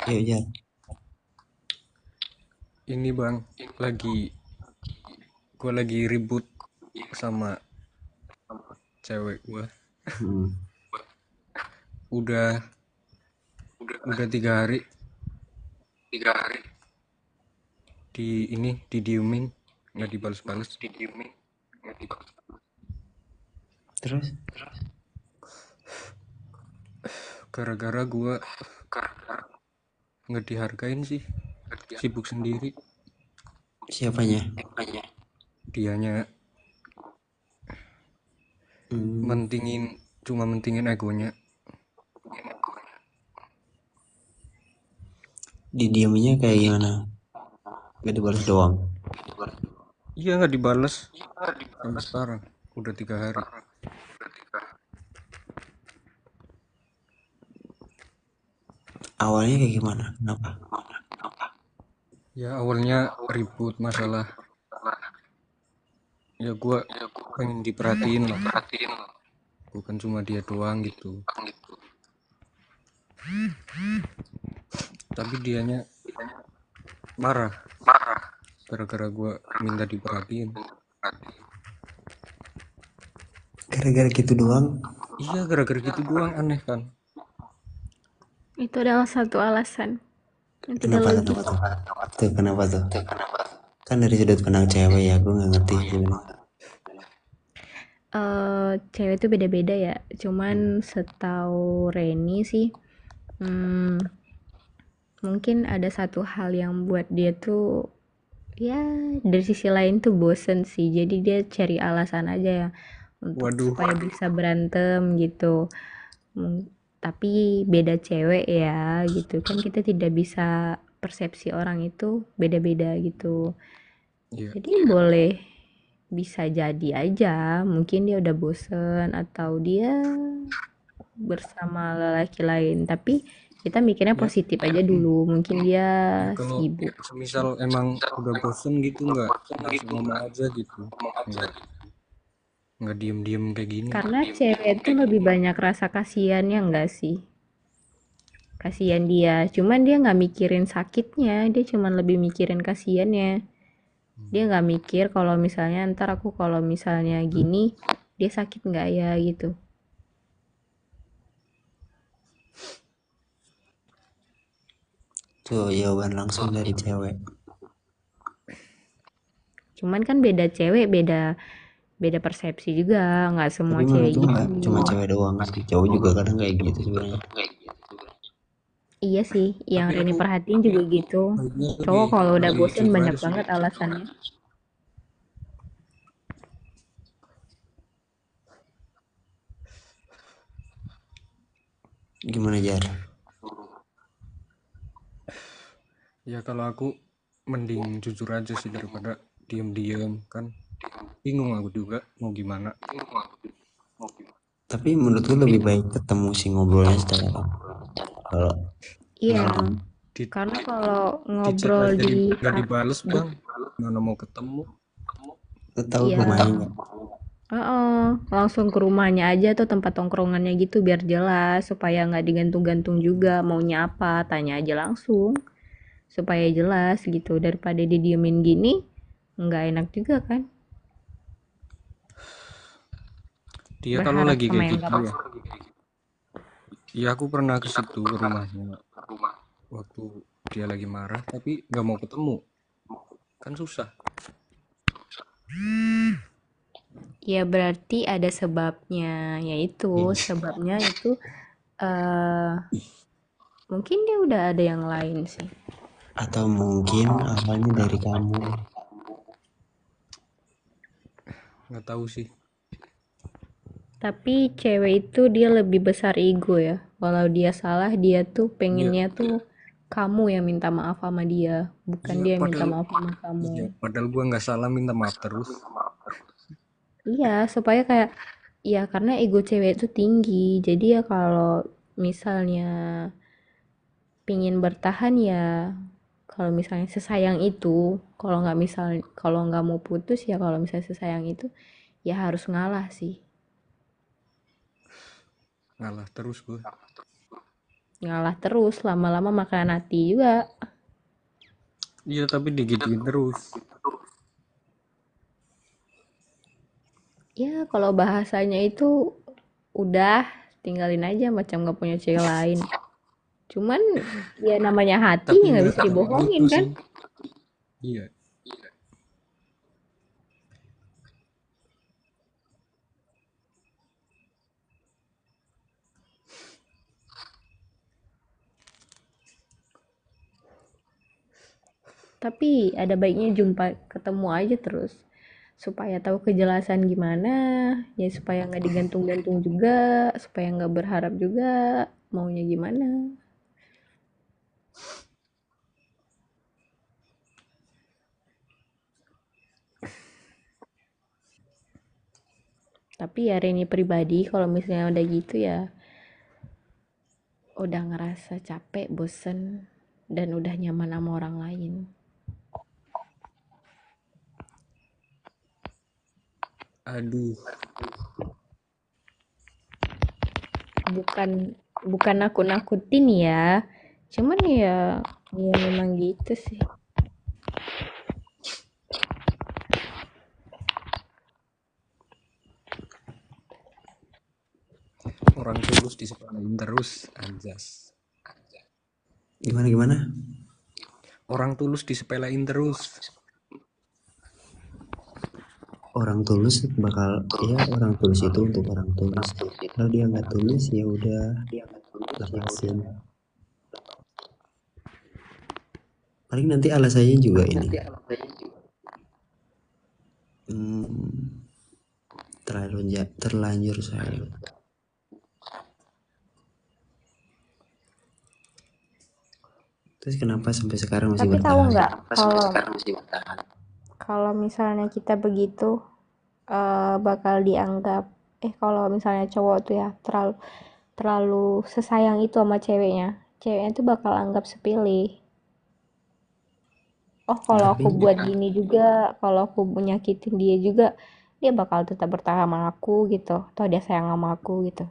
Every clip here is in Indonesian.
Yuk, Jar. Ini bang, lagi gue lagi ribut sama cewek gue. Hmm. Udah udah 3 hari didiemin, nggak dibalas-balas. Terus Gara-gara gue nggak dihargain sih, sibuk sendiri. siapanya? Dianya Hmm. mentingin egonya. Didiamnya kayak gimana? Gak dibalas doang. Iya nggak dibalas sampai sekarang. Udah 3 hari. Awalnya kayak gimana? Kenapa? Ya awalnya ribut masalah. Ya gue pengen diperhatiin lah. Bukan cuma dia doang gitu. Tapi dianya marah gara-gara gue minta diperhatiin. Gara-gara gitu doang? Iya gara-gara gitu doang, aneh kan. Itu adalah satu alasan yang tidak Kenapa? logis. Kenapa tuh? Tuh, kenapa tuh? Kan dari sudut pandang cewek ya, gue nggak ngerti sebenarnya. Cewek itu beda-beda ya. Cuman setahu Reni sih, hmm, mungkin ada satu hal yang buat dia tuh ya dari sisi lain tuh bosen sih. Jadi dia cari alasan aja ya untuk Waduh, supaya bisa berantem gitu. Mung- Tapi beda cewek ya gitu kan, kita tidak bisa persepsi orang itu beda-beda gitu. iya. Jadi boleh bisa jadi aja mungkin dia udah bosen atau dia bersama lelaki lain, tapi kita mikirnya Ya, positif aja dulu, mungkin dia ya kalau sibuk. semisal emang udah bosen gitu nggak langsung ngomong aja gitu. Nggak nggak diem-diem kayak gini. Karena cewek itu lebih banyak rasa kasihannya enggak sih, kasihan dia, cuman dia nggak mikirin sakitnya, dia cuman lebih mikirin kasihannya. Dia nggak mikir kalau misalnya ntar aku kalau misalnya gini dia sakit nggak ya gitu. Tuh, jawaban langsung dari cewek. Cuman kan beda cewek, beda beda persepsi juga, nggak semua Tapi menurut cewek gue gitu. nggak cuma cewek doang sih, cowok juga kadang kayak gitu sebenarnya. Iya sih, yang Tapi Reni aku perhatiin juga gitu. baiknya Cowok kalau udah lebih bosen jujur banyak aja sih. banget alasannya. Gimana, Jar? Ya kalau aku mending jujur aja sih daripada diem-diem kan. Bingung aku juga mau gimana. Tapi menurut gue lebih baik ketemu sih, ngobrolnya secara kalau Iya, misalkan Di, karena kalau di chat ngobrol aja di nggak dibales di bang. Mana mau ketemu? lo tahu iya, rumahnya nggak? heeh, langsung ke rumahnya aja tuh, tempat tongkrongannya gitu biar jelas supaya nggak digantung-gantung juga maunya apa, tanya aja langsung supaya jelas gitu, daripada didiemin gini nggak enak juga kan, Dia kalau berharap lagi sama kayak yang gitu nggak ya. Ya aku pernah ke situ ke rumahnya waktu dia lagi marah tapi nggak mau ketemu. Kan susah. ya berarti ada sebabnya, yaitu Iya. sebabnya itu eh mungkin dia udah ada yang lain sih. Atau mungkin awalnya dari kamu. Nggak tahu sih. Tapi cewek itu dia lebih besar ego ya. Walau dia salah, dia tuh Iya, pengennya tuh kamu yang minta maaf sama dia, bukan iya dia yang minta padahal maaf sama kamu. iya padahal gua nggak salah minta maaf terus. Iya, supaya kayak ya karena ego cewek itu tinggi. Jadi ya kalau misalnya pingin bertahan ya, kalau misalnya sesayang itu, kalau nggak mau putus ya, kalau misalnya sesayang itu ya harus ngalah sih. Ngalah terus gua. ngalah terus, lama-lama makan hati juga. Iya, tapi digituin terus. Ya kalau bahasanya itu udah tinggalin aja macam gak punya cewek lain. Cuman ya namanya hati Tapi nggak nggak bisa kayak gitu dibohongin kan. sih. Iya. Tapi ada baiknya jumpa ketemu aja terus. Supaya tahu kejelasan gimana, ya supaya nggak digantung-gantung juga, supaya nggak berharap juga maunya gimana. Tapi ya Reni pribadi kalau misalnya udah gitu ya udah ngerasa capek, bosen, dan udah nyaman sama orang lain. Aduh. Bukan bukan nakut-nakutin ya. Cuman ya memang gitu sih. Orang tulus disepelein terus. Anjas. Gimana? Orang tulus disepelein terus. Orang tulus bakal, ya orang tulus itu untuk orang tulus. Kalau dia nggak tulus ya udah lepasin. Paling nanti alasannya juga ini. Terlanjur sayang. Terus kenapa sampai sekarang masih Tapi tahu bertahan? nggak kalau misalnya kita begitu bakal dianggap kalau misalnya cowok tuh ya terlalu terlalu sesayang itu sama ceweknya tuh bakal anggap sepele. Oh kalau aku Tapi buat gini juga, kalau aku menyakitin dia juga, dia bakal tetap bertahan sama aku gitu. Toh dia sayang sama aku gitu.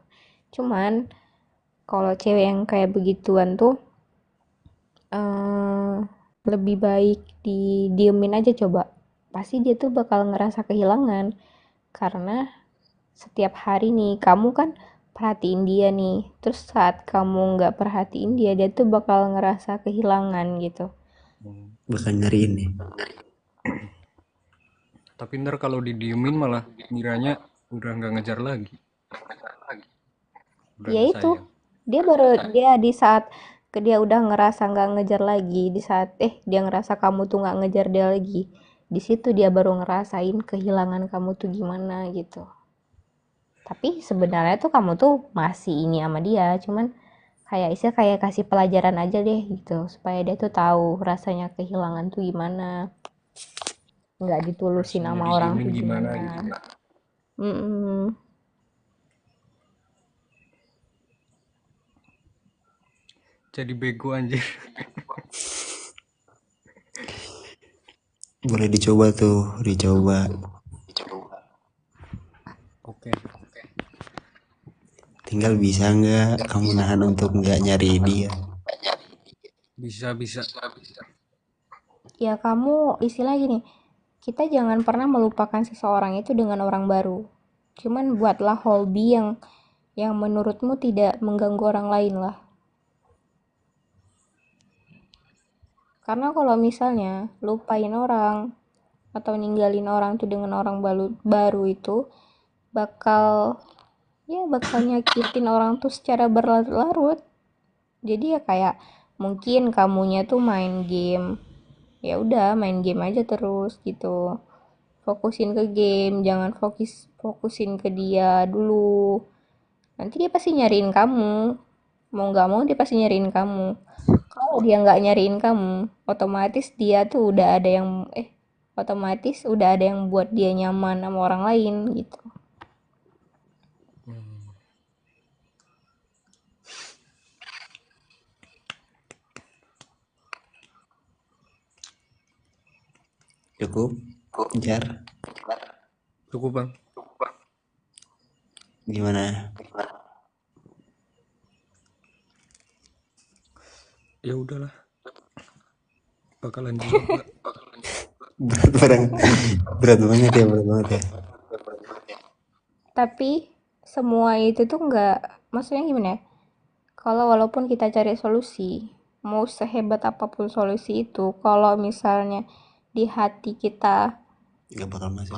Cuman kalau cewek yang kayak begituan tuh eh, lebih baik didiemin aja coba. Pasti dia tuh bakal ngerasa kehilangan karena setiap hari nih kamu kan perhatiin dia nih. Terus saat kamu nggak perhatiin dia, dia tuh bakal ngerasa kehilangan gitu. bakal nyariin nih. Tapi ntar kalau didiemin malah ngiranya udah nggak ngejar lagi. Udah Ya nggak itu, sayang. dia di saat dia udah ngerasa nggak ngejar lagi, di saat dia ngerasa kamu tuh nggak ngejar dia lagi, di situ dia baru ngerasain kehilangan kamu tuh gimana gitu. Tapi sebenarnya tuh kamu tuh masih ini sama dia, cuman kayak kasih pelajaran aja deh gitu, supaya dia tuh tahu rasanya kehilangan tuh gimana, nggak ditulusin Rasanya sama orang didiemin tuh gimana gimana. gitu ya. Mm-mm. Jadi bego anjir. Boleh dicoba tuh, dicoba. Oke. Tinggal bisa nggak kamu nahan untuk nggak nyari dia. Bisa. Ya kamu istilah gini, kita jangan pernah melupakan seseorang itu dengan orang baru. Cuman buatlah hobi yang menurutmu tidak mengganggu orang lain lah. Karena kalau misalnya lupain orang atau ninggalin orang tuh dengan orang baru itu bakal bakal nyakitin orang tuh secara berlarut-larut. Jadi ya kayak mungkin kamunya tuh main game. Ya udah main game aja terus gitu. Fokusin ke game, jangan fokusin ke dia dulu. Nanti dia pasti nyariin kamu. Mau nggak mau dia pasti nyariin kamu. Kalau dia nggak nyariin kamu, otomatis dia tuh otomatis udah ada yang buat dia nyaman sama orang lain gitu. Cukup, Jar. Cukup bang. Gimana? Ya udahlah, bakalan juga. berat banget ya, berat banget ya. Tapi semua itu tuh nggak, maksudnya gimana ya? Kalau walaupun kita cari solusi, mau sehebat apapun solusi itu, kalau misalnya di hati kita Nggak bakal masuk.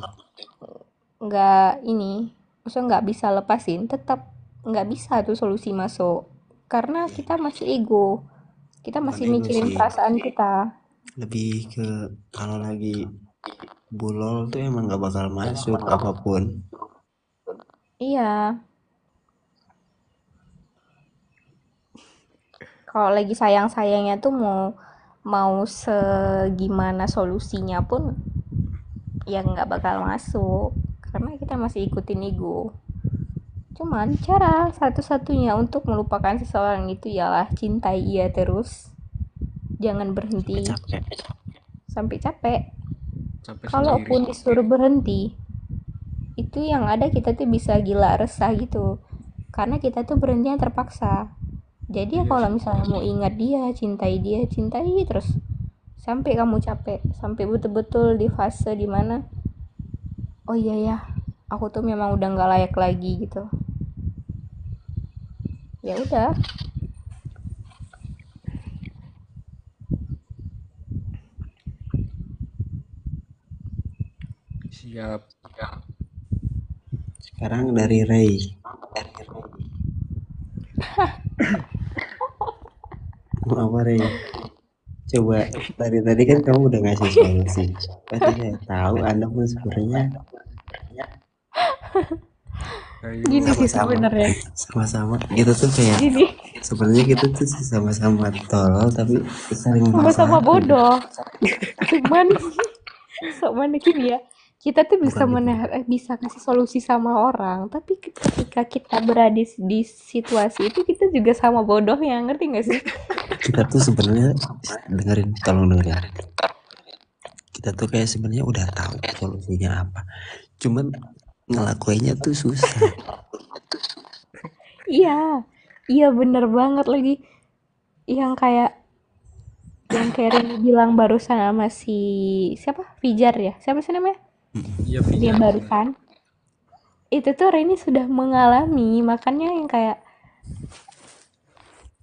nggak ini, maksudnya nggak bisa lepasin, tetap nggak bisa tuh solusi masuk. Karena kita masih ego, kita Bukan masih ego mikirin sih, perasaan kita. lebih ke kalau lagi bulol tuh emang nggak bakal masuk apapun. Iya, kalau lagi sayang-sayangnya tuh mau mau segimana solusinya pun ya nggak bakal masuk karena kita masih ikutin ego. Cuman cara satu-satunya untuk melupakan seseorang itu ialah cintai ia terus, jangan Sampai berhenti capek. sampai capek. Capek sendiri. Kalaupun disuruh berhenti, itu yang ada kita tuh bisa gila resah gitu karena kita tuh berhentinya terpaksa. Jadi ya Iya kalau sih. misalnya mau ingat dia cintai terus sampai kamu capek, sampai betul-betul di fase dimana oh iya ya, aku tuh memang udah nggak layak lagi gitu. Ya udah. Siap. Sekarang dari Ray. Mau apa Ray? Coba, dari tadi kan kamu udah ngasih solusi. Berarti saya tahu Anda pun sebenarnya Gini Ayo. sih sama-sama, sebenarnya. sama-sama. Gitu tuh kayak Gini, sebenarnya kita tuh sama-sama tolol tapi saling sama-sama memaksakan. bodoh. Cuman sok mana gini ya. Kita tuh Bukan gitu. bisa kasih solusi sama orang, tapi ketika kita berada di situasi itu kita juga sama bodohnya, ngerti gak sih? Kita tuh sebenarnya dengerin, tolong dengerin. Kita tuh kayak sebenarnya udah tahu solusinya apa. Cuman ngelakuinnya tuh susah. Iya, iya bener banget lagi. Yang kayak Rini bilang barusan sama si siapa? Fijar ya? Siapa sih namanya? Iya Dia Pijar. barusan. Itu tuh Rini sudah mengalami, makanya yang kayak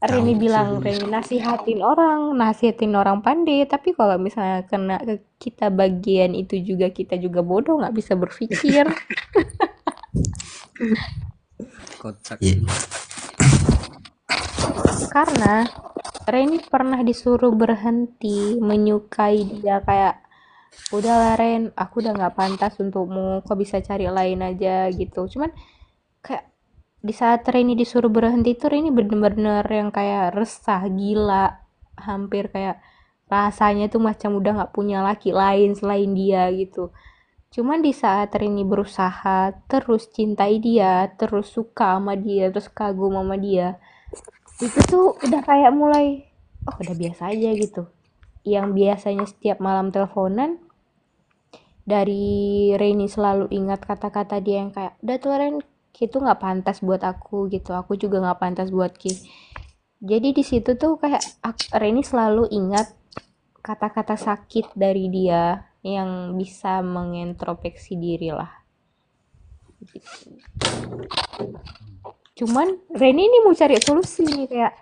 Rini Tahu bilang sih. Rini nasihatin orang pandai, tapi kalau misalnya kena ke kita bagian itu juga kita juga bodoh, nggak bisa berpikir. Kocak. Ya, Karena Rini pernah disuruh berhenti menyukai dia kayak udahlah Ren, aku udah nggak pantas untukmu, kok bisa cari lain aja gitu. Cuman kayak di saat Rini disuruh berhenti tuh Rini bener-bener yang kayak resah gila, hampir kayak rasanya tuh macam udah nggak punya laki lain selain dia gitu. Cuman di saat Rini berusaha terus cintai dia, terus suka sama dia, terus kagum sama dia, itu tuh udah kayak mulai oh udah biasa aja gitu. Yang biasanya setiap malam teleponan, dari Reni selalu ingat kata-kata dia yang kayak udah tuh Ren, Ki tuh nggak pantas buat aku gitu, aku juga nggak pantas buat Ki. Jadi di situ tuh kayak Reni selalu ingat kata-kata sakit dari dia yang bisa mengintrospeksi diri lah. Cuman Reni ini mau cari solusi nih kayak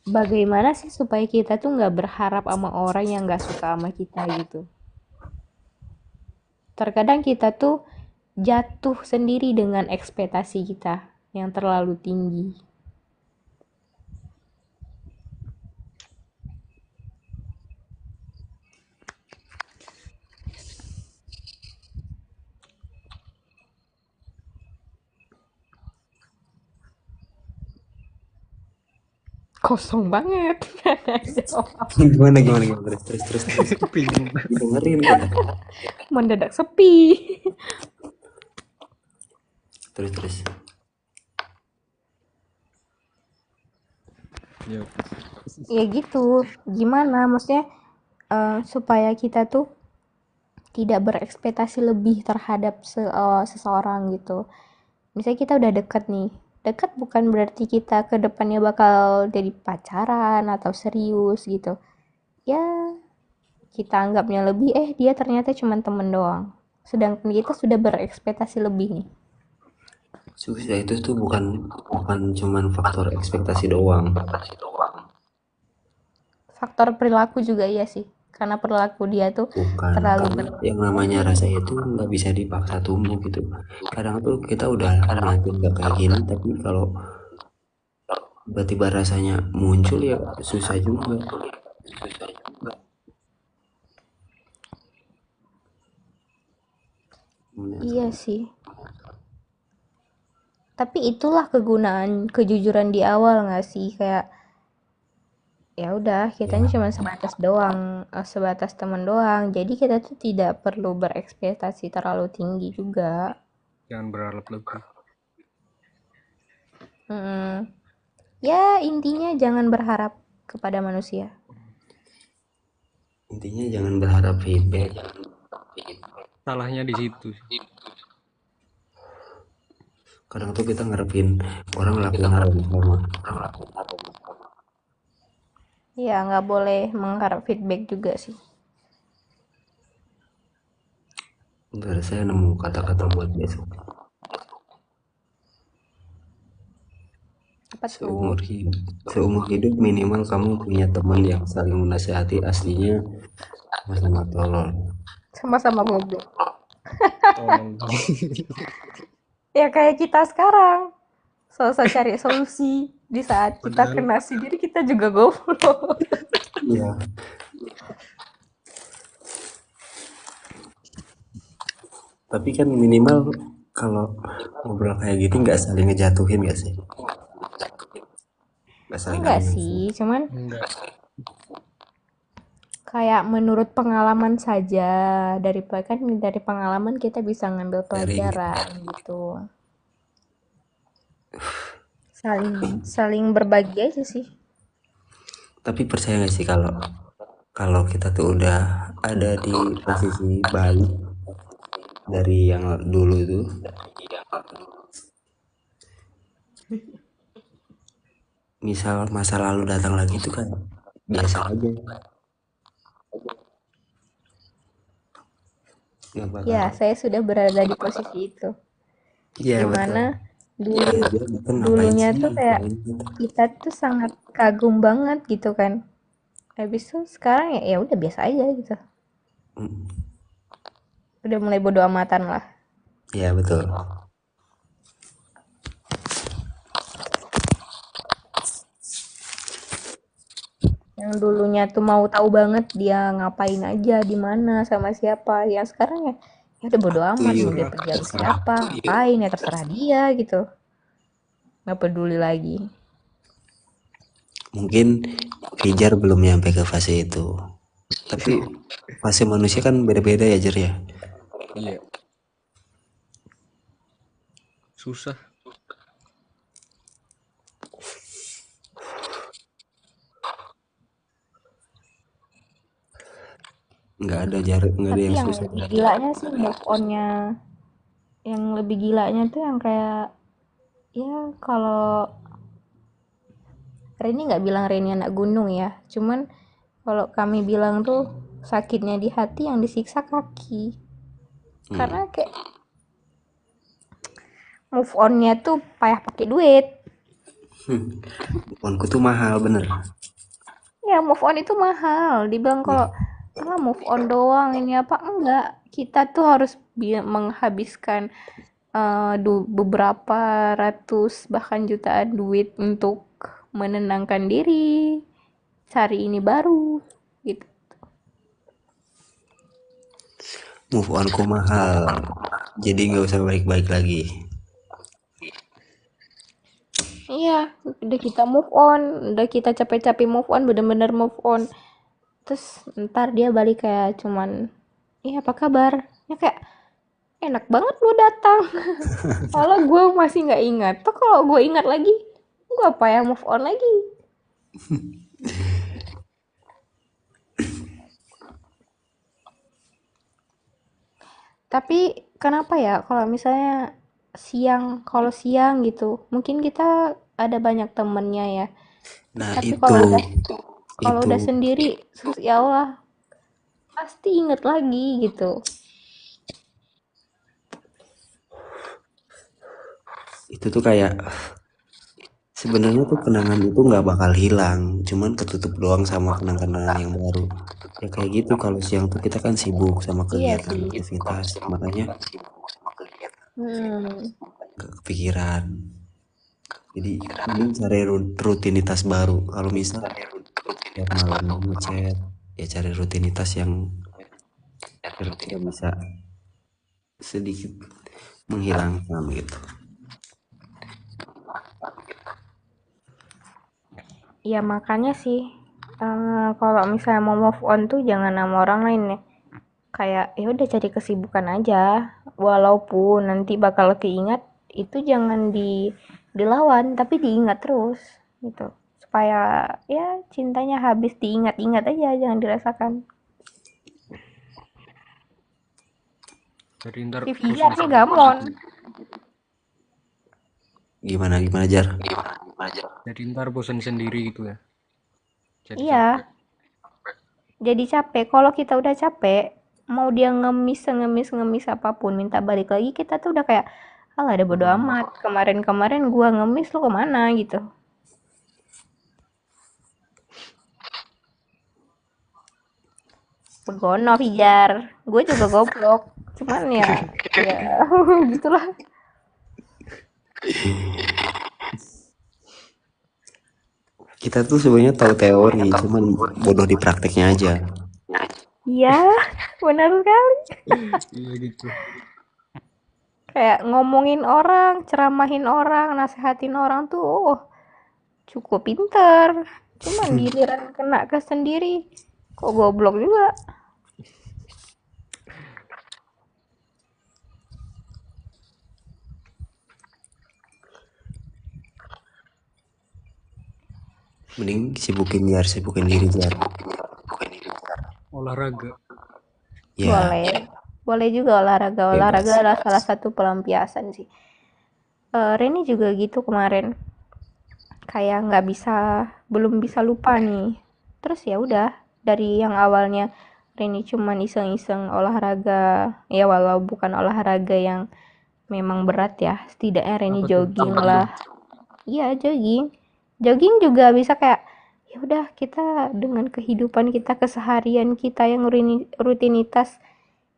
bagaimana sih supaya kita tuh nggak berharap sama orang yang nggak suka sama kita gitu. Terkadang kita tuh jatuh sendiri dengan ekspektasi kita yang terlalu tinggi. Kosong banget. gimana terus Bingung. dengerin kita. Mendadak sepi. Terus Ya, Ya gitu. Gimana? Maksudnya supaya kita tuh tidak berekspektasi lebih terhadap seseorang gitu. Misalnya kita udah deket nih, dekat bukan berarti kita ke depannya bakal jadi pacaran atau serius gitu. Ya, kita anggapnya lebih, dia ternyata cuma temen doang. Sedangkan kita sudah berekspektasi lebih nih. Susah itu tuh bukan bukan cuman faktor ekspektasi doang. Faktor perilaku juga iya sih. Karena perilaku dia tuh Bukan, terlalu karena yang namanya rasa itu nggak bisa dipaksa tumbuh gitu. Kadang tuh kita udah niatin nggak kayak gini, tapi kalau tiba-tiba rasanya muncul ya susah juga. Iya sih. Tapi itulah kegunaan kejujuran di awal nggak sih? Kayak ya udah kitanya Ya, cuma sebatas doang, sebatas teman doang. Jadi kita tuh tidak perlu berekspektasi terlalu tinggi juga. Jangan berharap lebih. Mm-mm. Ya intinya jangan berharap kepada manusia. intinya jangan berharap feedback. Salahnya di situ sih. Kadang tuh kita ngarepin orang lakuin hal yang sama. Ya nggak boleh mengharap feedback juga sih. Bentar, saya nemu kata-kata buat besok. Apa tuh? Seumur hidup minimal kamu punya teman yang saling menasehati, aslinya sama-sama tolol. Sama-sama goblok. Tolong. Ya kayak kita sekarang. Sosok cari solusi di saat kita Padahal kena sendiri kita juga goblok. Iya, tapi kan minimal kalau ngobrol kayak gitu nggak saling ngejatuhin nggak sih? Nggak saling Enggak emosi. sih, cuman enggak. kayak menurut pengalaman saja. Dari pengalaman kita bisa ngambil Sharing. pelajaran gitu. Saling saling berbagi aja sih. Tapi percaya nggak sih kalau kalau kita tuh udah ada di posisi balik dari yang dulu tuh, misal masa lalu datang lagi tuh kan biasa aja, nggak bakal. Ya, saya sudah berada di posisi itu. Iya betul. Dimana dulu Dia itu ngapain dulunya sih? tuh kayak Ngapain gitu? kita tuh sangat kagum banget gitu kan. Habis itu sekarang ya udah biasa aja gitu. Mm, Udah mulai bodo amatan lah. Iya betul. Yang dulunya tuh mau tahu banget dia ngapain aja di mana sama siapa. Yang sekarang ya udah bodo amat mau Tuyul. dia pergi sama siapa, ngapain ya terserah dia gitu. Nggak peduli lagi. Mungkin Fajar belum nyampe ke fase itu. Tapi fase manusia kan beda-beda ya Jer ya. Iya, susah. Nggak ada Tapi yang yang susah. lebih gilanya sih move onnya. Yang lebih gilanya tuh yang kayak ya kalau Reni nggak bilang Reni anak gunung ya. Cuman kalau kami bilang tuh sakitnya di hati yang disiksa kaki. Karena Hmm. kayak move onnya tuh payah pakai duit. Ponku tuh mahal bener. Ya move on itu mahal. Dibilang Ya. kalau move on doang ini apa enggak. Kita tuh harus menghabiskan beberapa ratus bahkan jutaan duit untuk menenangkan diri, cari ini baru gitu. Move on ku mahal. Jadi nggak usah baik-baik lagi. Iya, udah kita move on, udah kita capek-capek move on, bener-bener move on. Terus ntar dia balik kayak cuman, iya apa kabar? Ya kayak enak banget lu datang. Kalau gue masih nggak ingat, tuh kalau gue ingat lagi, gue apa ya move on lagi. Tapi kenapa ya kalau misalnya kalau siang gitu mungkin kita ada banyak temennya ya, Nah tapi itu kalau itu udah sendiri ya Allah pasti inget lagi gitu. itu tuh kayak sebenarnya tuh kenangan itu nggak bakal hilang, cuman ketutup doang sama kenang-kenangan yang baru. Ya kayak gitu, kalau siang tuh kita kan sibuk sama Iya kegiatan sih. aktivitas, makanya Hmm. gak kepikiran. Jadi mending cari rutinitas baru. Kalau misal tiap malam ngechat, ya cari rutinitas yang kira-kira bisa sedikit menghilangkan gitu. Ya makanya sih, kalau misalnya mau move on tuh jangan sama orang lain ya. Kayak ya udah cari kesibukan aja. Walaupun nanti bakal keingat, itu jangan dilawan, tapi diingat terus gitu. Supaya ya cintanya habis diingat-ingat aja, jangan dirasakan. Jadi ntar Si bosan Fijar nih sendiri gamon. gitu. Gimana gimana Jar? Jadi ntar bosan sendiri gitu ya. Jadi Iya, capek. jadi capek. Kalau kita udah capek, mau dia ngemis, ngemis, ngemis apapun, minta balik lagi, kita tuh udah kayak, alah ada bodo Bodo amat. amat. Kemarin-kemarin gua ngemis, lu kemana gitu. Begono, Fijar. Gue juga goblok. Cuman ya, ya gitulah. Kita tuh sebenarnya tahu teori, cuman bodoh di prakteknya aja. Iya, benar sekali. Iya gitu. Kayak ngomongin orang, ceramahin orang, nasehatin orang tuh, oh, cukup pinter. Cuman giliran kena ke sendiri, kok goblok juga. Mending sibukin diri Jar. Olahraga. Ya, Boleh. Boleh juga olahraga. Olahraga bebas. adalah salah satu pelampiasan sih. Reni juga gitu kemarin. Kayak nggak bisa, belum bisa lupa nih. Terus ya udah, dari yang awalnya Reni cuman iseng-iseng olahraga, ya walau bukan olahraga yang memang berat ya, setidaknya Reni Apa tuh? jogging Jogging. lah. Iya, jogging. Jogging juga bisa kayak ya udah kita dengan kehidupan kita keseharian kita yang rutinitas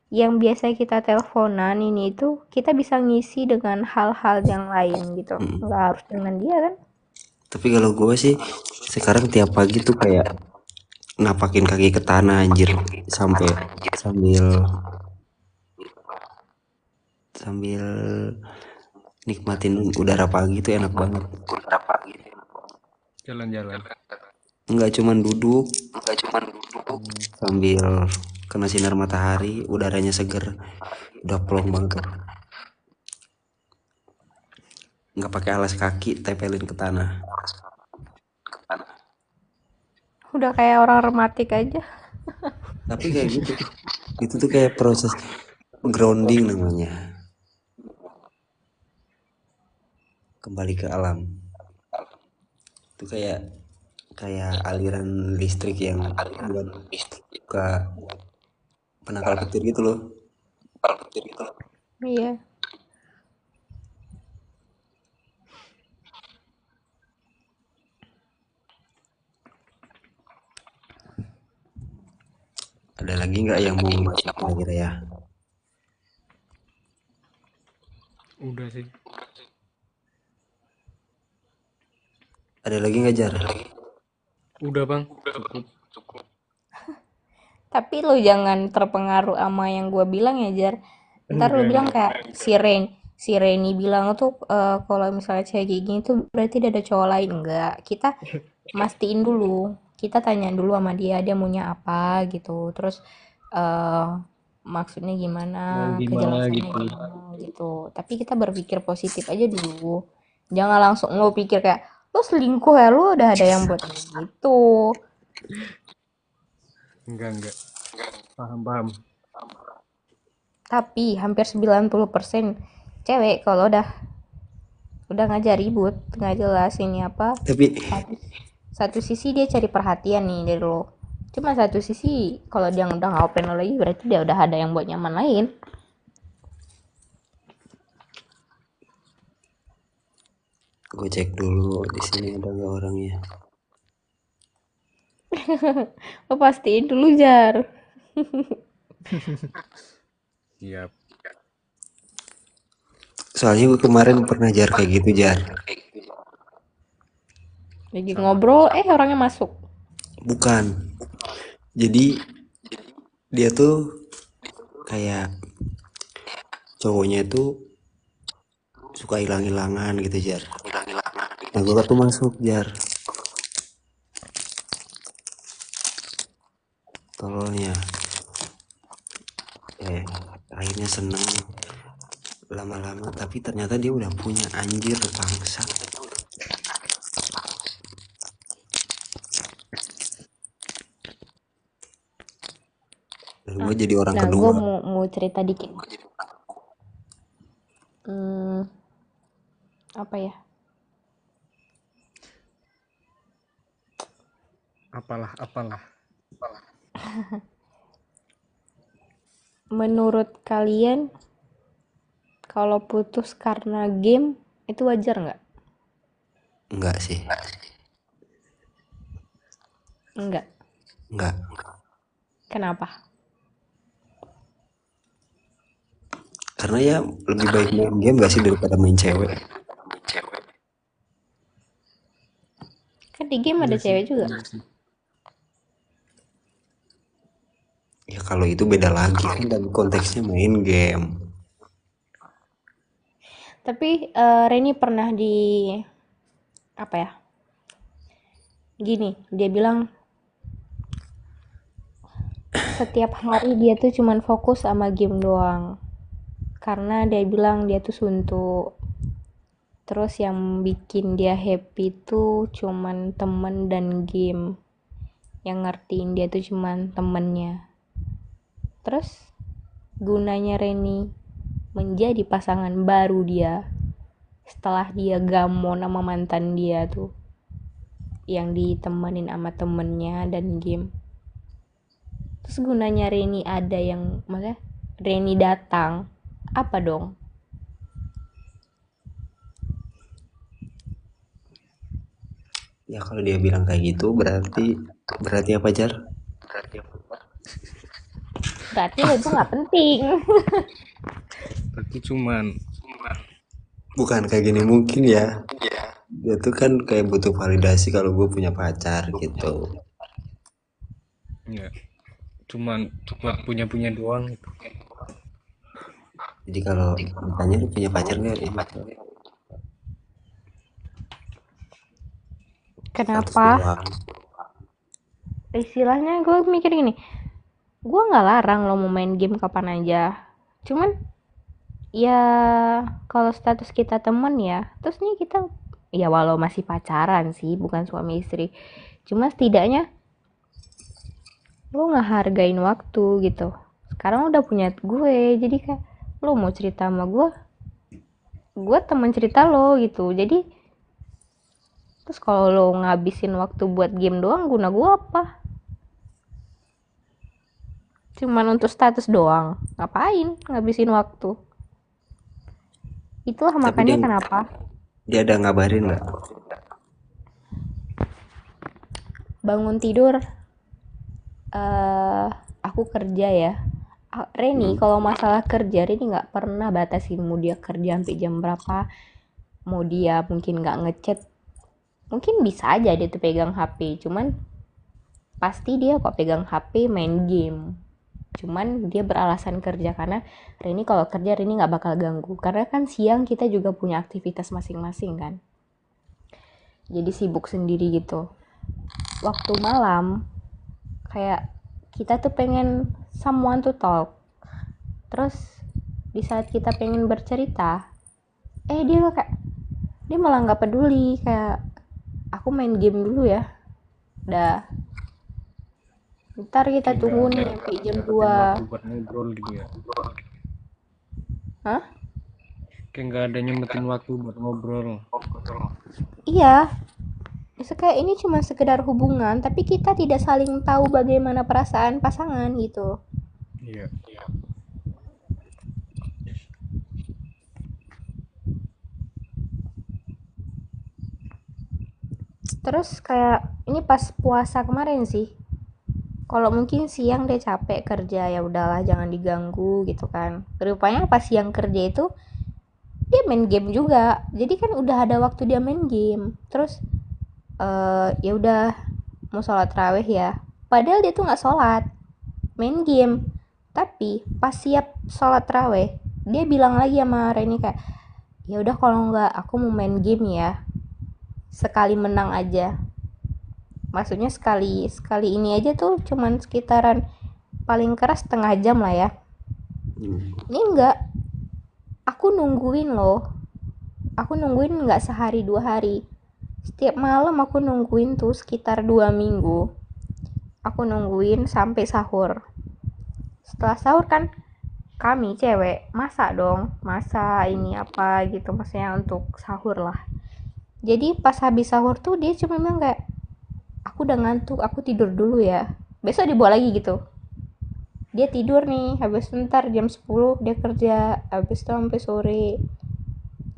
yang biasa kita teleponan ini itu kita bisa ngisi dengan hal-hal yang lain gitu. Mm. Nggak harus dengan dia kan? Tapi kalau gue sih sekarang tiap pagi tuh kayak napakin kaki ke tanah anjir, sampai sambil sambil nikmatin udara pagi tuh enak banget. Jalan-jalan. Nggak cuman duduk Hmm. sambil kena sinar matahari, udaranya seger, udah plong banget tuh. Nggak pakai alas kaki, tempelin ke tanah. Udah kayak orang rematik aja. Tapi kayak gitu, itu tuh kayak proses grounding namanya, kembali ke alam. Itu kayak kayak aliran listrik yang buat ke penangkal petir gitu loh. Iya. Ada lagi nggak yang mau masuk kira-kira ya? Udah sih. Ada lagi nggak Jar? Udah bang. Cukup. Tapi lu jangan terpengaruh sama yang gue bilang ya, Jar. Ntar lu bilang Enggak. kayak si Reni bilang tuh kalau misalnya cewek kayak gini tuh berarti dia ada cowok lain. Enggak. Kita mastiin dulu. Kita tanya dulu sama dia maunya apa gitu. Terus eh maksudnya gimana, Mau gimana kejelasannya gitu. gimana gitu. Tapi kita berpikir positif aja dulu. Jangan langsung lu pikir kayak lu selingkuh ya, lu udah ada yang buat gitu. Enggak. Paham. Tapi hampir 90% cewek kalau udah ngajak ribut, nggak jelas ini apa. Tapi Satu sisi dia cari perhatian nih dari lo. Cuma satu sisi kalau dia udah nggak open lo lagi, berarti dia udah ada yang buat nyaman lain. gue cek dulu di sini ada nggak orangnya. Lo pastiin dulu, Jar. Siap. Soalnya gue kemarin pernah jar kayak gitu jar. Lagi Sama. ngobrol, orangnya masuk. Bukan. Jadi dia tuh kayak cowoknya tuh suka hilang-hilangan gitu jar. Nah gue tuh masuk jar. Tololnya. Akhirnya seneng lama-lama, tapi ternyata dia udah punya, anjir bangsa. Dan gue jadi orang Nah, kedua. gue mau cerita dikit. Apa ya? Apalah. Menurut kalian, kalau putus karena game, itu wajar nggak? Enggak sih. Enggak. Enggak. Kenapa? Karena ya lebih baik main game gak sih daripada main cewek. Kan di game ada Iya sih, cewek juga. iya sih. Ya kalau itu beda lagi kan, dan konteksnya main game. Tapi Reni pernah apa ya? Gini, dia bilang setiap hari dia tuh cuman fokus sama game doang. Karena dia bilang dia tuh suntuk. Terus yang bikin dia happy tuh cuman temen dan game. Yang ngertiin dia tuh cuman temennya. Terus gunanya Reni menjadi pasangan baru dia setelah dia gamon sama mantan dia tuh yang ditemenin sama temennya dan game. Terus gunanya Reni ada yang maksudnya Reni datang apa dong? Ya kalau dia bilang kayak gitu berarti apa jar? Berarti lo tuh nggak penting. Berarti cuman Bukan kayak gini mungkin ya. Dia tuh kan kayak butuh validasi kalau gue punya pacar gitu. ya cuman punya doang gitu. Jadi kalau ditanya lu punya pacar nggak? Ya, Kenapa? doang. Istilahnya gue mikir gini, gue nggak larang lo mau main game kapan aja. Cuman ya kalau status kita temen ya, terus nih kita ya walau masih pacaran sih, bukan suami istri. Cuma setidaknya lo ngehargain waktu gitu. Sekarang udah punya gue, jadi kayak lo mau cerita sama gue temen cerita lo gitu. Jadi terus kalau lo ngabisin waktu buat game doang, guna gue apa? Cuman untuk status doang, ngapain ngabisin waktu? Itulah Tapi makanya kenapa dia ada ngabarin nggak? bangun tidur aku kerja ya. Reni kalau masalah kerja Reni nggak pernah batasin mau dia kerja sampai jam berapa, mau dia mungkin nggak ngechat, mungkin bisa aja dia tuh pegang HP, cuman pasti dia kok pegang HP main game. Cuman dia beralasan kerja karena Reni kalau kerja Reni nggak bakal ganggu karena kan siang kita juga punya aktivitas masing-masing kan, jadi sibuk sendiri gitu. Waktu malam kayak kita tuh pengen someone to talk, terus di saat kita pengen bercerita dia malah nggak peduli, kayak aku main game dulu ya, udah ntar kita tunggu nih sampai jam 2. Waktu buat ngobrol gitu ya. Hah? Kayak nggak ada nyempetin waktu buat ngobrol. Iya, kayak ini cuma sekedar hubungan, tapi kita tidak saling tahu bagaimana perasaan pasangan gitu. Iya. Terus kayak ini pas puasa kemarin sih. Kalau mungkin siang dia capek kerja, ya udahlah jangan diganggu gitu kan. Rupanya pas siang kerja itu dia main game juga. Jadi kan udah ada waktu dia main game. Terus ya udah mau sholat raweh ya. Padahal dia tuh nggak sholat, main game. Tapi pas siap sholat raweh, dia bilang lagi sama Reni kayak, ya udah kalau nggak aku mau main game ya. Sekali menang aja. Maksudnya sekali sekali ini aja tuh cuman sekitaran paling keras setengah jam lah ya. Ini enggak, aku nungguin loh, aku nungguin nggak sehari 2 hari, setiap malam aku nungguin tuh sekitar 2 minggu, aku nungguin sampai sahur. Setelah sahur kan kami cewek masak dong, masak ini apa gitu, maksudnya untuk sahur lah. Jadi pas habis sahur tuh dia cuma bilang kayak, aku udah ngantuk, aku tidur dulu ya, besok dibawa lagi gitu. Dia tidur nih, habis bentar jam 10 dia kerja, habis itu sampai sore.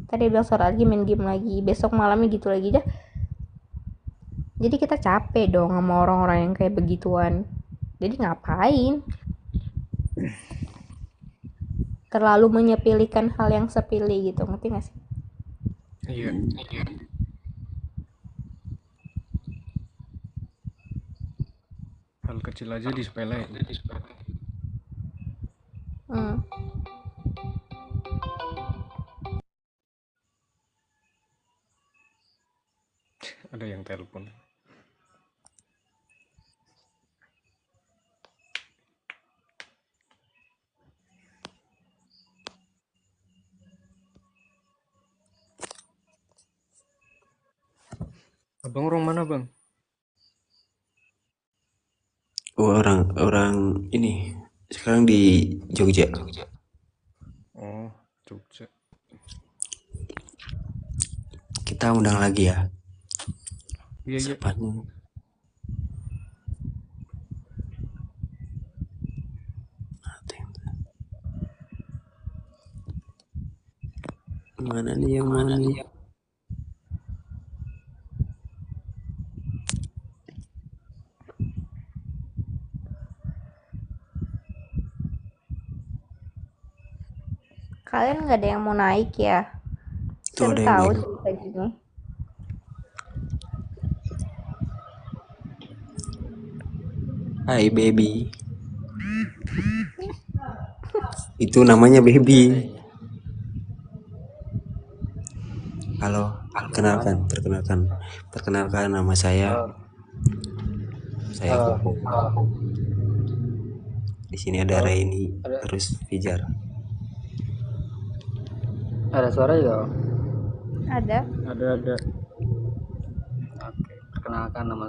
Tadi dia bilang sore lagi main game lagi, besok malamnya gitu lagi dah. Jadi kita capek dong sama orang-orang yang kayak begituan. Jadi ngapain? Terlalu menyepelekan hal yang sepele gitu, ngerti gak sih? Iya. Hal kecil aja disepelein. Hmm. Ada yang telepon. Abang orang mana, Bang? Orang ini sekarang di Jogja. Oh, Jogja. Kita undang lagi ya. Iya, iya. Sepatnya. Mana nih yang mau nih? Kalian nggak ada yang mau naik ya? Tuh Seru ada yang tahu naik. cerita gini. Hai baby. Itu namanya baby. Halo, perkenalkan nama saya. Saya Koko. Di sini ada Raini, terus Fijar. Ada suara juga? Ada. Ada. Oke, perkenalkan nama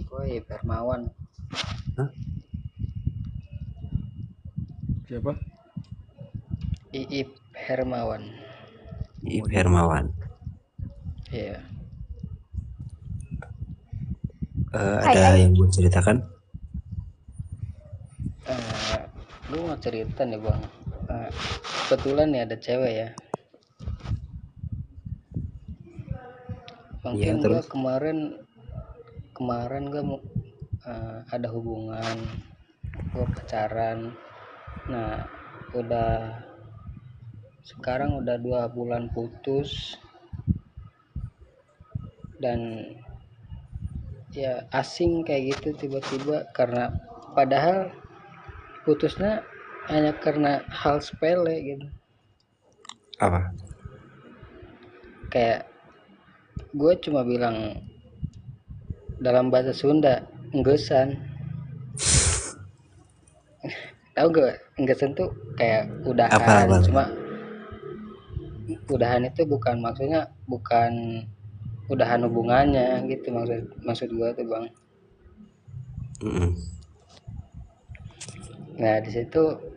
gue Ip Hermawan. Hah? Siapa? Iip Hermawan. Ip Hermawan. Iya. Ada yang mau ceritakan? Gue mau cerita nih bang. Kebetulan nih ada cewek ya. Mungkin Iya, gue terus? kemarin gue ada hubungan, gue pacaran. Nah, sekarang udah 2 bulan putus dan ya asing kayak gitu tiba-tiba, karena padahal putusnya hanya karena hal sepele gitu. Apa? Kayak gue cuma bilang dalam bahasa Sunda enggesan. Tahu gak enggesan tuh kayak udahan. Apa? Cuma udahan itu maksudnya bukan udahan hubungannya gitu, maksud gue tuh bang. Nah di situ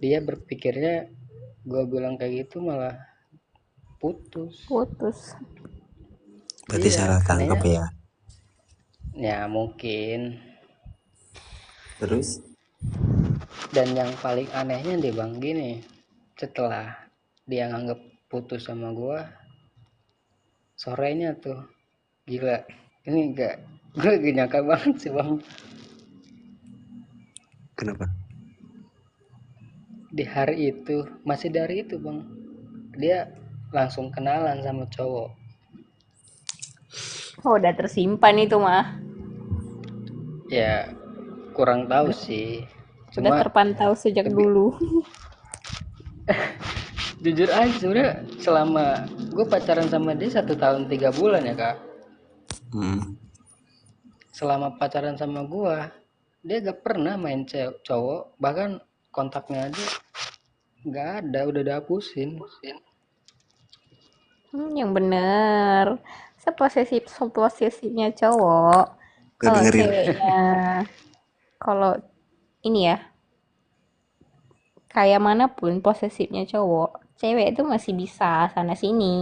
dia berpikirnya gue bilang kayak gitu malah putus. Putus. Berarti Iya, salah tangkap anehnya ya. ya mungkin. Terus Dan yang paling anehnya deh bang gini, setelah dia nganggep putus sama gue, sorenya tuh gila. Ini enggak, gue gak nyangka banget sih bang. kenapa? Di hari itu, masih dari itu bang, dia langsung kenalan sama cowok. Oh, udah tersimpan itu mah. Ya kurang tahu sih, Udah cuma terpantau sejak lebih dulu. jujur aja sebenarnya selama gue pacaran sama dia 1 tahun 3 bulan ya kak. Hmm. Selama pacaran sama gue, dia gak pernah main cowok, bahkan kontaknya aja nggak ada, udah dihapusin. Yang bener. Seposesifnya cowok. Gak Kalau dengerin. ceweknya, kalau ini ya, kayak manapun posesifnya cowok, cewek itu masih bisa sana sini.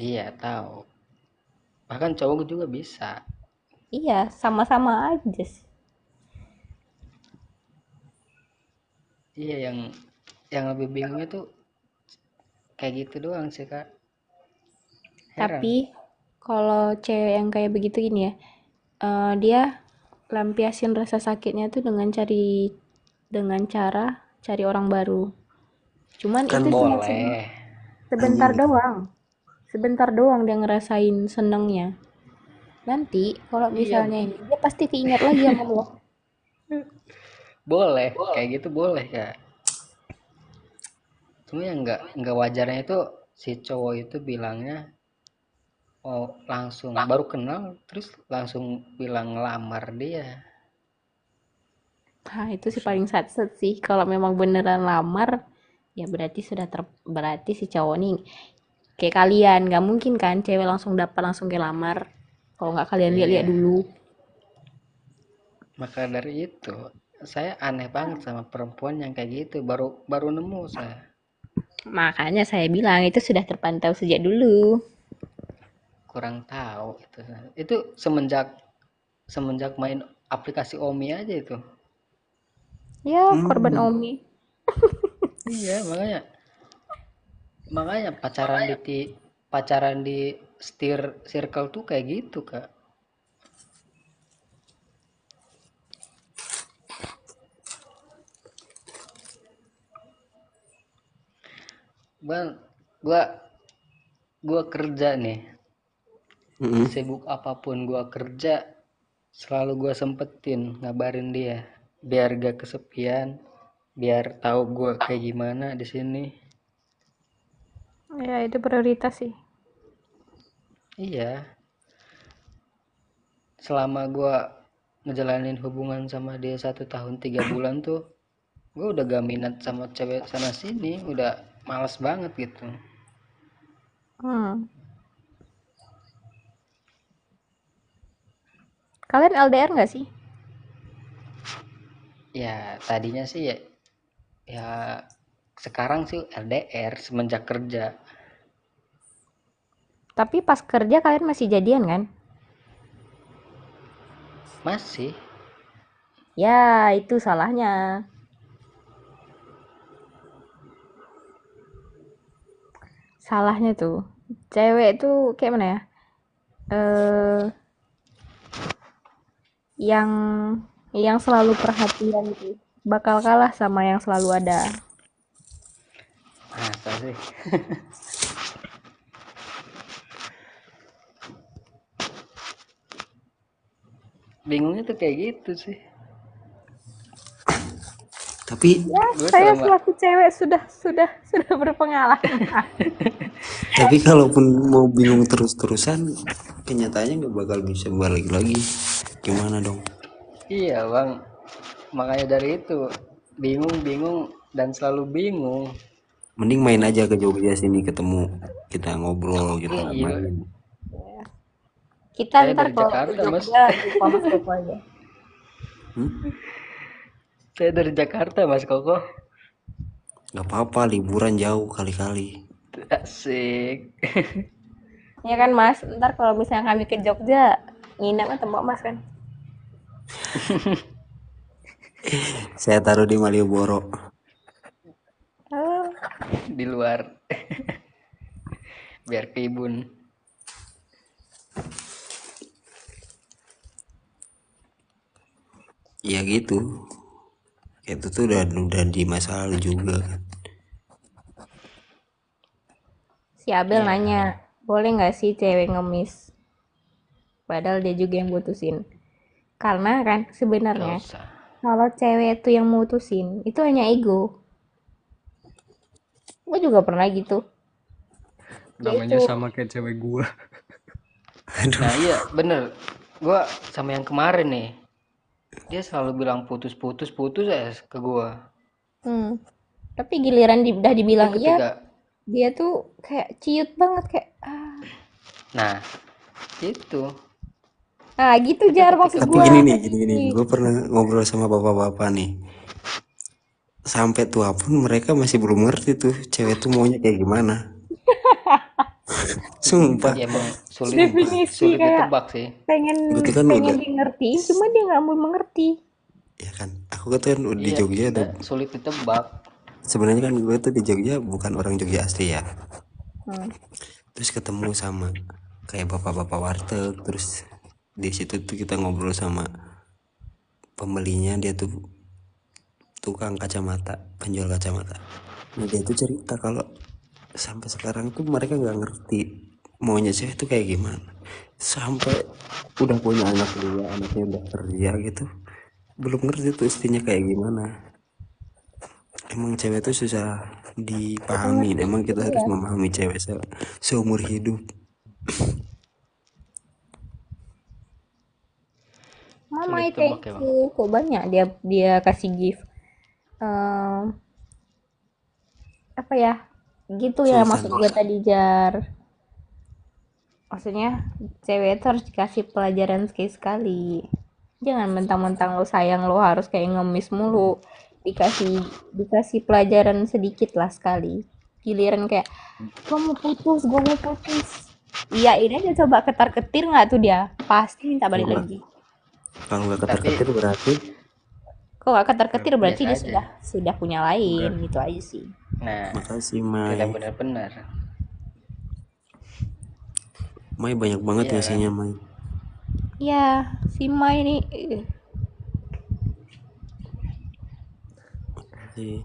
Iya tahu, bahkan cowok juga bisa. Iya, sama-sama aja sih. Iya, yang lebih bingungnya tuh kayak gitu doang sih kak, heran. Tapi kalau cewek yang kayak begitu ini ya, dia lampiasin rasa sakitnya tuh dengan cara cari orang baru. Cuman Kan itu cuma Boleh. sebentar anjing. doang. Sebentar doang dia ngerasain senengnya. Nanti kalau Iya, misalnya ini dia pasti keinget lagi sama lo. boleh kayak gitu boleh kak, cuma yang nggak wajarnya itu si cowok itu bilangnya oh langsung baru kenal terus langsung bilang ngelamar dia. Nah, itu sih paling satset sih. Kalau memang beneran lamar, ya berarti si cowok nih kayak kalian. Nggak mungkin kan cewek langsung dapat langsung kayak lamar. Kalau nggak kalian lihat-lihat Iya, dulu. maka dari itu saya aneh banget sama perempuan yang kayak gitu, baru baru nemu saya. Makanya saya bilang itu sudah terpantau sejak dulu. Kurang tahu itu semenjak semenjak main aplikasi Omi aja itu. Ya, korban Hmm. Omi. Iya, makanya makanya pacaran di steer circle tuh kayak gitu kak. Bang, gua gua kerja nih, Mm-mm. sibuk apapun gua kerja selalu gua sempetin ngabarin dia biar gak kesepian, biar tahu gua kayak gimana di sini. Ya, itu prioritas sih. Iya, selama gua ngejalanin hubungan sama dia 1 tahun 3 bulan tuh gue udah gak minat sama cewek sana sini, udah males banget gitu. Hmm. Kalian LDR nggak sih? Ya tadinya sih ya sekarang sih LDR semenjak kerja. Tapi pas kerja kalian masih jadian kan? Masih. Ya, itu salahnya. Salahnya tuh. Cewek tuh kayak mana ya? Eh, yang yang selalu perhatian gitu. Bakal kalah sama yang selalu ada. Masa sih? Bingungnya tuh kayak gitu sih. Tapi Ya, Gue saya selama selaku cewek sudah berpengalaman. tapi kalaupun mau bingung terus-terusan, kenyataannya nggak bakal bisa balik lagi. Gimana dong? iya bang, makanya dari itu bingung dan selalu bingung. Mending main aja ke Jogja sini, ketemu, kita ngobrol, kita Iya, main. Kita saya ntar dari kalau ke Jakarta mas. Jogja lupa Mas Koko aja. Hmm? Saya dari Jakarta mas Koko. Gak apa-apa, liburan jauh kali-kali. Asik. Ya kan Mas, ntar kalau misalnya kami ke Jogja, nginep atau Mbak Mas kan? Saya taruh di Malioboro. Oh, Di luar. Biar kebun. Ya gitu. Itu tuh udah di masa lalu juga kan. si Abel Iya. nanya, boleh nggak sih cewek ngemis? Padahal dia juga yang putusin. Karena kan Gak sebenarnya usah. kalau cewek itu yang mutusin, itu hanya ego. Gue juga pernah gitu. Ya Namanya itu. sama kayak cewek gua. Nah iya bener. Gua sama yang kemarin nih. Dia selalu bilang putus ke gua. Tapi giliran udah Itu dibilang iya, ketika. dia tuh kayak ciut banget kayak Nah itu. gitu Itu Jar ketika maksud Tapi gua. gini nih, gini. Gue pernah ngobrol sama bapak-bapak nih. Sampai tua pun mereka masih belum ngerti tuh cewek tuh maunya kayak gimana. Sumpah. Ya emang Definisi sulit kayak ditebak sih. pengen Itu kan pengen udah, di ngertiin, cuma dia nggak mau mengerti. ya kan. Aku kan udah di Iya, Jogja kita udah. sulit ditebak. Sebenarnya kan gue tuh di Jogja bukan orang Jogja asli ya. Hmm. Terus ketemu sama kayak bapak-bapak warteg. Terus di situ tuh kita ngobrol sama pembelinya, dia tuh tukang kacamata, penjual kacamata. Nah dia tuh cerita kalau sampai sekarang tuh mereka nggak ngerti maunya cewek tuh kayak gimana. Sampai udah punya anak dua, anaknya udah kerja gitu, belum ngerti tuh istrinya kayak gimana. Emang cewek tuh susah dipahami. Mengerti Emang kita harus iya. memahami cewek seumur hidup. Mama Sulit thank ditebak ya, Bang. you. Kok banyak dia dia kasih gift. Em, apa ya? Gitu ya Sultan. maksud gue tadi Jar. Maksudnya cewek itu harus dikasih pelajaran sekali-sekali. Jangan mentang-mentang lo sayang lo harus kayak ngemis mulu. Dikasih pelajaran sedikit lah sekali. Giliran kayak gue mau putus. Iya ini aja coba ketar-ketir nggak tuh dia? Pasti minta balik lagi. Kalau nggak Tapi ketar-ketir berarti Kok nggak ketar-ketir berarti biasa dia aja. sudah punya lain Enggak. gitu aja sih. Nah, makasih tidak Mai. benar-benar. Mai banyak banget Iya kan? ngasihnya Mai. Ya si Mai ini Iya.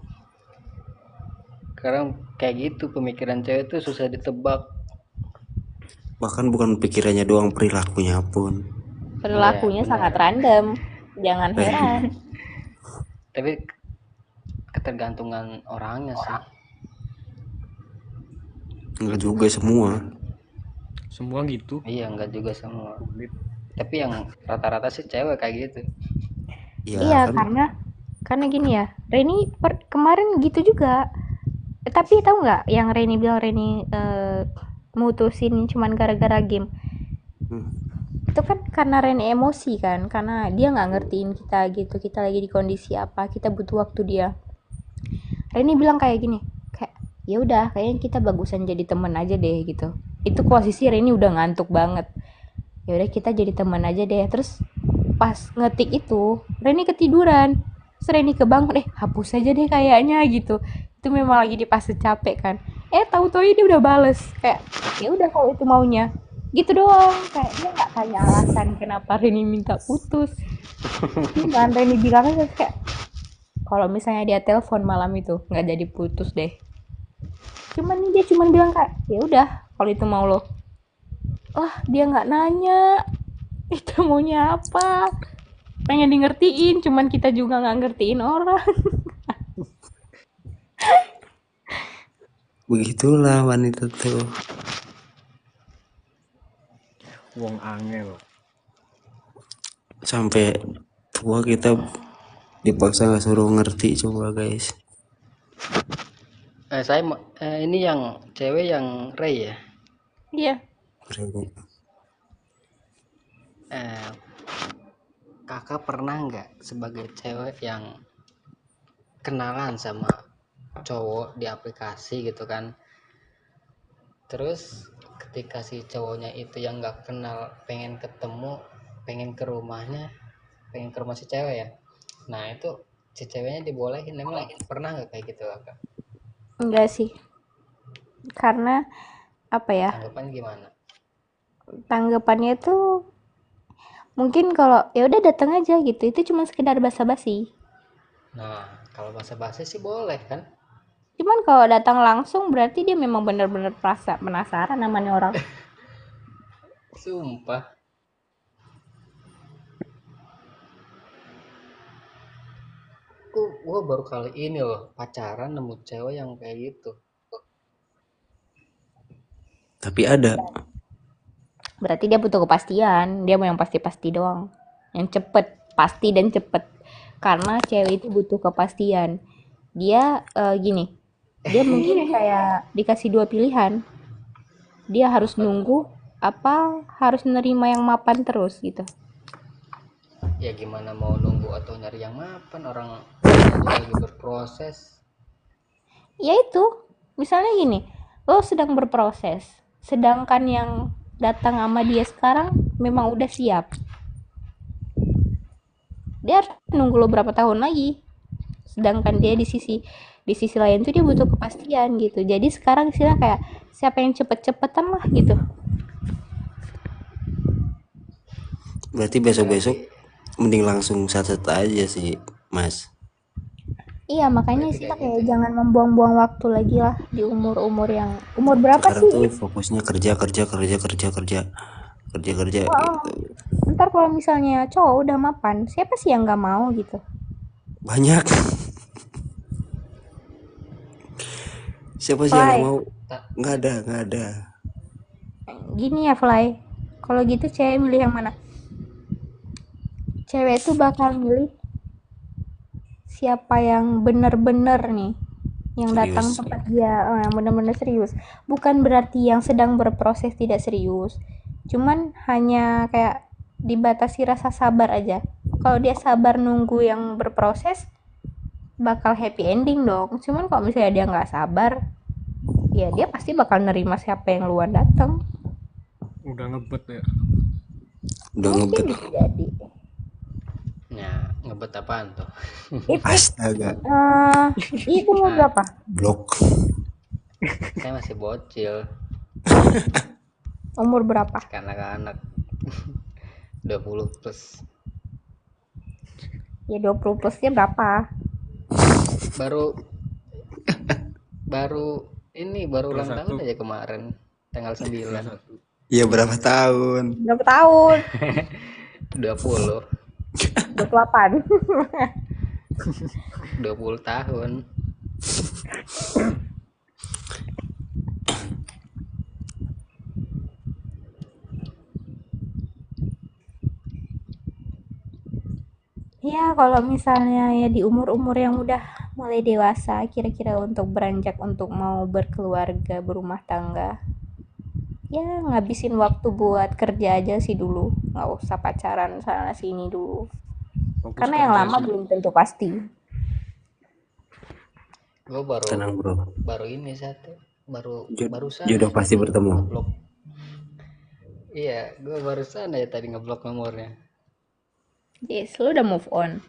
Sekarang kayak gitu pemikiran cewek tuh susah ditebak. Bahkan bukan pikirannya doang, perilakunya pun. perilakunya Iya, sangat benar. random. Jangan Eh, heran. Tapi ketergantungan orangnya sih. Enggak juga semua. Semua gitu. Iya, enggak juga semua. Sulit. Tapi yang rata-rata sih cewek kayak gitu. Ya Iya kan. karena gini ya. Reni kemarin gitu juga. Tapi tahu nggak yang Reni bilang Reni mutusin cuman gara-gara game. Itu kan karena Reni emosi kan, karena dia nggak ngertiin kita gitu, kita lagi di kondisi apa, kita butuh waktu dia. Reni bilang kayak gini, kayak ya udah kayaknya kita bagusan jadi temen aja deh gitu. Itu posisi Reni udah ngantuk banget. Ya udah kita jadi teman aja deh. Terus pas ngetik itu Reni ketiduran. Terus Reni kebangun hapus aja deh kayaknya gitu. Itu memang lagi di fase capek kan. Tahu-tahu dia udah bales kayak ya udah kalau itu maunya. Gitu doang. Kayak dia nggak tanya alasan kenapa Reni minta putus. Cuman Reni bilangnya kayak kalau misalnya dia telepon malam itu nggak jadi putus deh. Cuman dia cuman bilang kayak ya udah kalau itu mau lo. Dia nggak nanya itu maunya apa, pengen di ngertiin cuman kita juga nggak ngertiin orang. Begitulah wanita tuh. Wong angel. Sampai tua kita dipaksa nggak suruh ngerti, coba guys. Ini yang cewek yang Ray ya. Iya. Kakak pernah nggak sebagai cewek yang kenalan sama cowok di aplikasi gitu kan. Terus ketika si cowoknya itu yang nggak kenal pengen ketemu, pengen ke rumahnya, pengen ke rumah si cewek ya. Nah itu si ceweknya dibolehin. Emang pernah nggak kayak gitu Kak? Enggak sih, karena apa ya, Tanggapan gimana? tanggapannya tuh mungkin kalau ya udah datang aja gitu, itu cuma sekedar basa-basi. Nah kalau basa-basi sih boleh kan. Cuman kalau datang langsung berarti dia memang benar-benar penasaran namanya orang. Sumpah, gua baru kali ini loh pacaran nemu cewek yang kayak gitu. Tapi ada. Berarti dia butuh kepastian, dia mau yang pasti-pasti doang. Yang cepet, pasti dan cepet. Karena cewek itu butuh kepastian. Dia gini, dia mungkin kayak dikasih dua pilihan. Dia harus Apa tuh? nunggu apa harus nerima yang mapan terus gitu. Ya gimana mau nunggu atau nyari yang mapan, orang itu lagi berproses. Ya itu, misalnya gini, lo sedang berproses, sedangkan yang datang sama dia sekarang memang udah siap. Dia harus nunggu lo berapa tahun lagi. Sedangkan dia di sisi lain tuh dia butuh kepastian gitu. Jadi sekarang istilah kayak siapa yang cepet-cepetan lah gitu. Berarti besok-besok Berarti mending langsung sat-sat aja sih, Mas. Iya, makanya berarti sih kayak kayak gitu ya. jangan membuang-buang waktu lagi lah di umur-umur yang umur berapa Sekarang sih? tuh fokusnya kerja kerja kerja kerja kerja kerja kerja Oh, gitu. ntar kalau misalnya cowok udah mapan, siapa sih yang nggak mau gitu? Banyak. Siapa sih yang nggak Fly, mau? Tak, Nggak ada. gini ya Fly. Kalau gitu cewek milih yang mana? Cewek tuh bakal milih siapa yang bener-bener nih yang datang Serius. tempat dia yang bener-bener serius. Bukan berarti yang sedang berproses tidak serius, cuman hanya kayak dibatasi rasa sabar aja. Kalau dia sabar nunggu yang berproses bakal happy ending dong. Cuman kalau misalnya dia nggak sabar, ya dia pasti bakal nerima siapa yang luar datang. Udah ngebet ya. Udah Mungkin ngebet. bisa jadi. ya ngebet apaan tuh? Astaga. Itu mau Nah, berapa? Blok. saya masih bocil, Umur berapa? anak-anak 20 plus. Ya 20 plusnya berapa? Baru baru baru ulang tahun 21. aja kemarin, tanggal 9. 21. Ya berapa tahun? Berapa tahun? 20 28. 20 tahun. Ya, kalau misalnya ya di umur-umur yang udah mulai dewasa, kira-kira untuk beranjak untuk mau berkeluarga, berumah tangga, ya ngabisin waktu buat kerja aja sih dulu. Nggak usah pacaran sana sini dulu. Fokus Karena yang kerja lama sih. belum tentu pasti. Gue baru Tenang bro. baru ini satu barusan Jodoh aja pasti tadi bertemu. ngeblok. Iya, gue barusan aja tadi ngeblok nomornya. Yes, lu udah move on.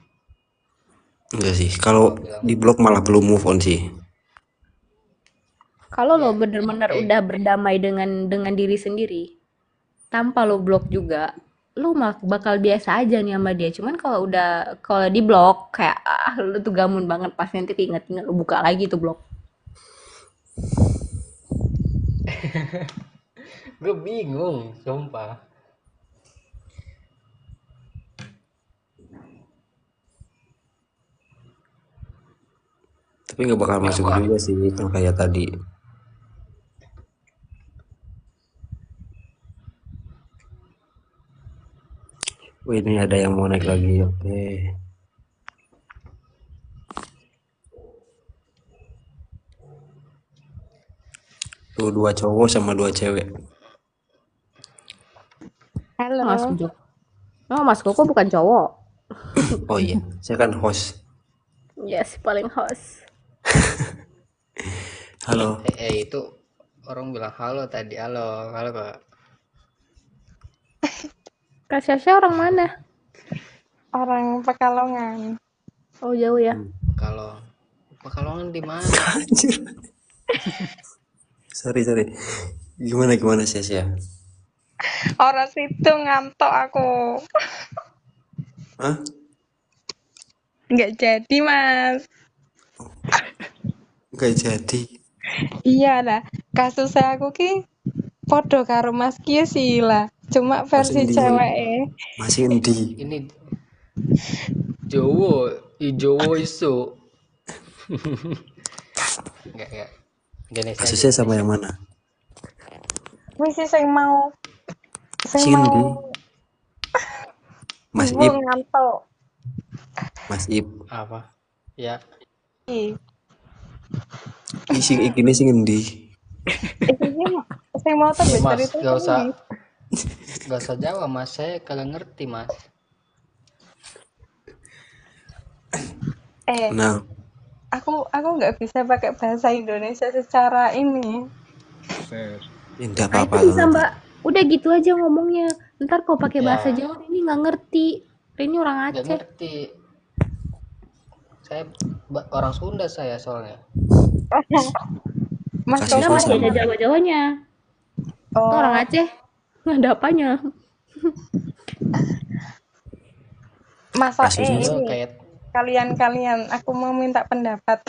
Enggak sih. Kalau Gue bilang di blok malah belum move on sih. Kalau lo ya bener-bener kayak udah berdamai dengan diri sendiri, tanpa lo blok juga, lu bakal biasa aja nih sama dia. Cuman kalau di blok kayak lu tuh gamun banget pas nanti keinget-inget lu buka lagi tuh blok. gue bingung sumpah. Tapi nggak bakal masuk juga sih kalau kayak tadi. Wih, ini ada yang mau naik lagi. Oke. Tuh 2 cowok sama 2 cewek. Halo. Mas Joko. Oh, Mas Koko bukan cowok. Oh iya, saya kan host. Yes, paling host. Halo. Itu orang bilang halo tadi, halo Kak. Kak Syasha orang mana? Orang Pekalongan. Oh jauh ya. Kalau Pekalongan di mana? Anjir. Sorry. Gimana sih ya? Orang situ ngantuk aku. Hah? Nggak jadi, Mas. Gak jadi. Iya lah, kasus aku ki podo karo Mas Ki sih lah. Cuma versi Endi? cewek. Masih endi? Ini Jowo isu. Enggak. Gini Kasusnya saja. sama yang mana? Wis sih sing mau Masih endi? Mas ibu Ip. ngantuk. Mas Ip. Apa? Ya, Sing iki sing endi? Iki sing mau tak Mas, cerita gak usah jawab Mas, saya kagak ngerti Mas. Nah, aku nggak bisa pakai bahasa Indonesia secara ini. Set. enggak Nah, itu apa-apa bisa nanti. Mbak. Udah gitu aja ngomongnya. Ntar kalau pakai Ya. bahasa Jawa ini nggak ngerti. Ini orang Gak Aceh. ngerti. Saya orang Sunda saya soalnya. Mas Kasih Enggak Susah masih ada sama. Jawa-Jawanya. Itu Oh, orang Aceh. Nggak ada apanya. masa Kasusnya Itu ini kayak kalian aku mau minta pendapat.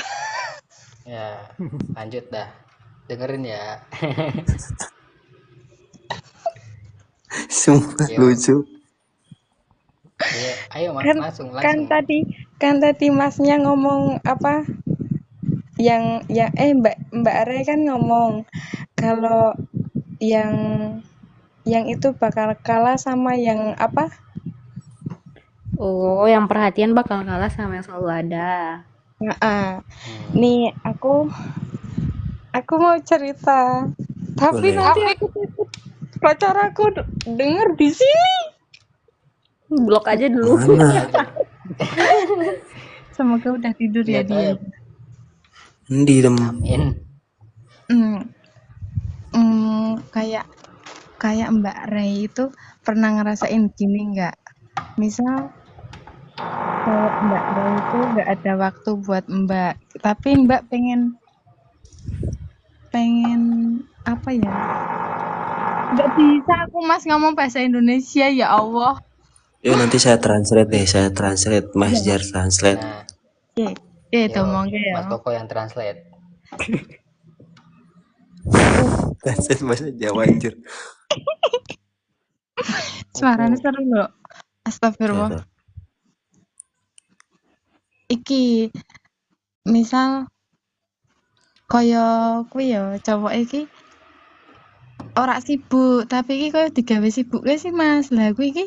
ya lanjut dah. Dengerin ya. Semua Yo. lucu. Iya, ayo Mas, kan langsung. tadi Masnya ngomong apa yang Mbak Are kan ngomong kalau yang itu bakal kalah sama yang apa Oh, yang perhatian bakal kalah sama yang selalu ada. nih aku mau cerita tapi Boleh. nanti aku takut pacar aku denger di sini. Blok aja dulu. Mana? Semoga udah tidur ya Lihat aja. dia. Endi dem. Amin. Kayak Mbak Ray itu pernah ngerasain gini nggak? Misal kayak Mbak Ray itu nggak ada waktu buat Mbak, tapi Mbak pengen apa ya? Nggak bisa aku Mas ngomong bahasa Indonesia, ya Allah. Yuk nanti saya translate deh, Mas Jar translate. Nah, Itu yo, monggo ya. Mas Koko yang translate. Translate bahasa Jawa anjir. Suaranya seru loh. Astagfirullah. Iki misal kaya kuwi ya cowok iki ora sibuk, tapi iki kaya digawe sibuk sih Mas. Lah kuwi iki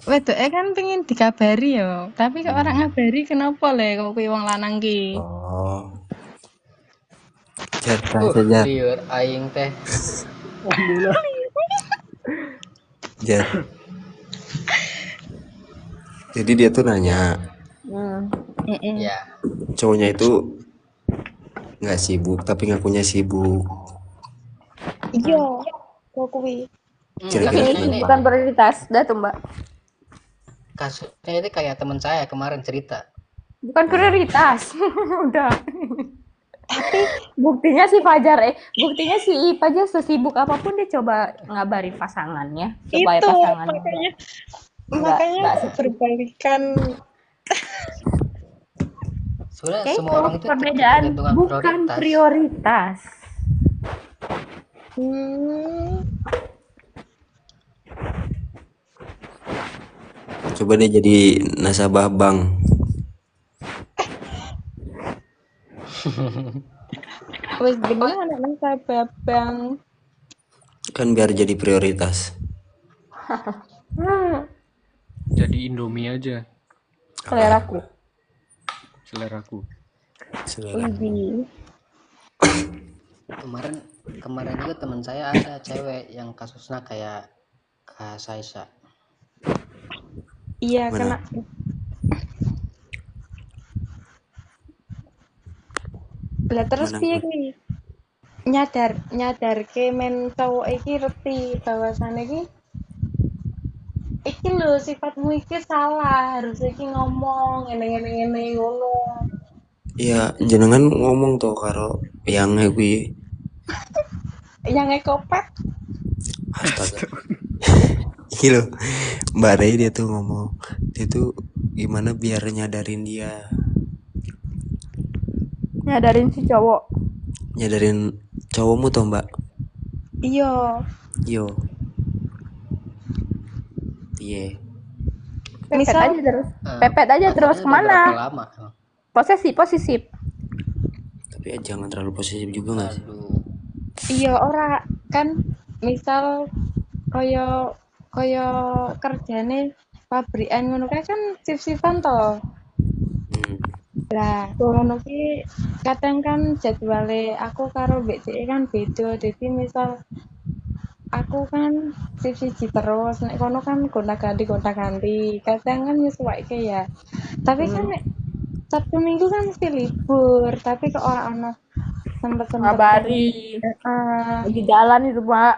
wedoke kan pengen dikabari ya, tapi kok ora ngabari kenapa le kok kuwi wong lanang ki. Oh. Jar translate Jar. Liur aing teh. Jar. Jadi dia tuh nanya, Ya. cowoknya itu nggak sibuk tapi ngakunya sibuk. Iya, kok kuwi. Kira-kira Kasusnya ini, Bukan prioritas. Dah tuh Mbak. kasusnya ini kayak teman saya kemarin cerita. Bukan prioritas. Udah. Tapi buktinya si Fajar buktinya si Ip aja sesibuk apapun dia coba ngabarin pasangannya supaya Itu pasangannya makanya nggak berbalikan. Sebenarnya Kayak semua itu orang itu perbedaan tergantung bukan prioritas. Coba deh jadi nasabah bank. Wis bener anak nasabah bang. Kan biar jadi prioritas. Jadi Indomie aja Seleraku. seleraku. Selera. Kemarin juga teman saya ada cewek yang kasusnya kayak Kak Saisa. Iya, Mana? kena. Lah terus Mana piye gue? kuwi? nyadarke men cowok iki ngerti bahwasannya iki lho sifatmu iki salah, harus iki ngomong ngene ngono. Ya jenengan ngomong tuh karo yang gue Yang ekopet astaga. Iya loh, Mbak Rey dia tuh ngomong, dia tuh gimana biar nyadarin dia, Nyadarin si cowok. nyadarin cowokmu tuh Mbak. iya. Yo, iya. Pepet Misal aja terus. Pepet aja terus Pacarannya udah berapa kemana? lama? Posesif. Tapi ya jangan terlalu posesif juga nggak sih? Aduh. iya ora kan misal kaya kerjane pabrikan ngono kae kan sip-sipan to. Lah, ngono ki kadang kan jadwale aku karo mbek dhek kan beda. Dadi misal aku kan sip siji terus, nek kono kan gonta-ganti. Kadang kan nyesuaike ya. Tapi kan nek Sabtu Minggu kan mesti libur, tapi kok ora ono sempet-sempet. Ngabari. Heeh. Lagi jalan itu, Pak.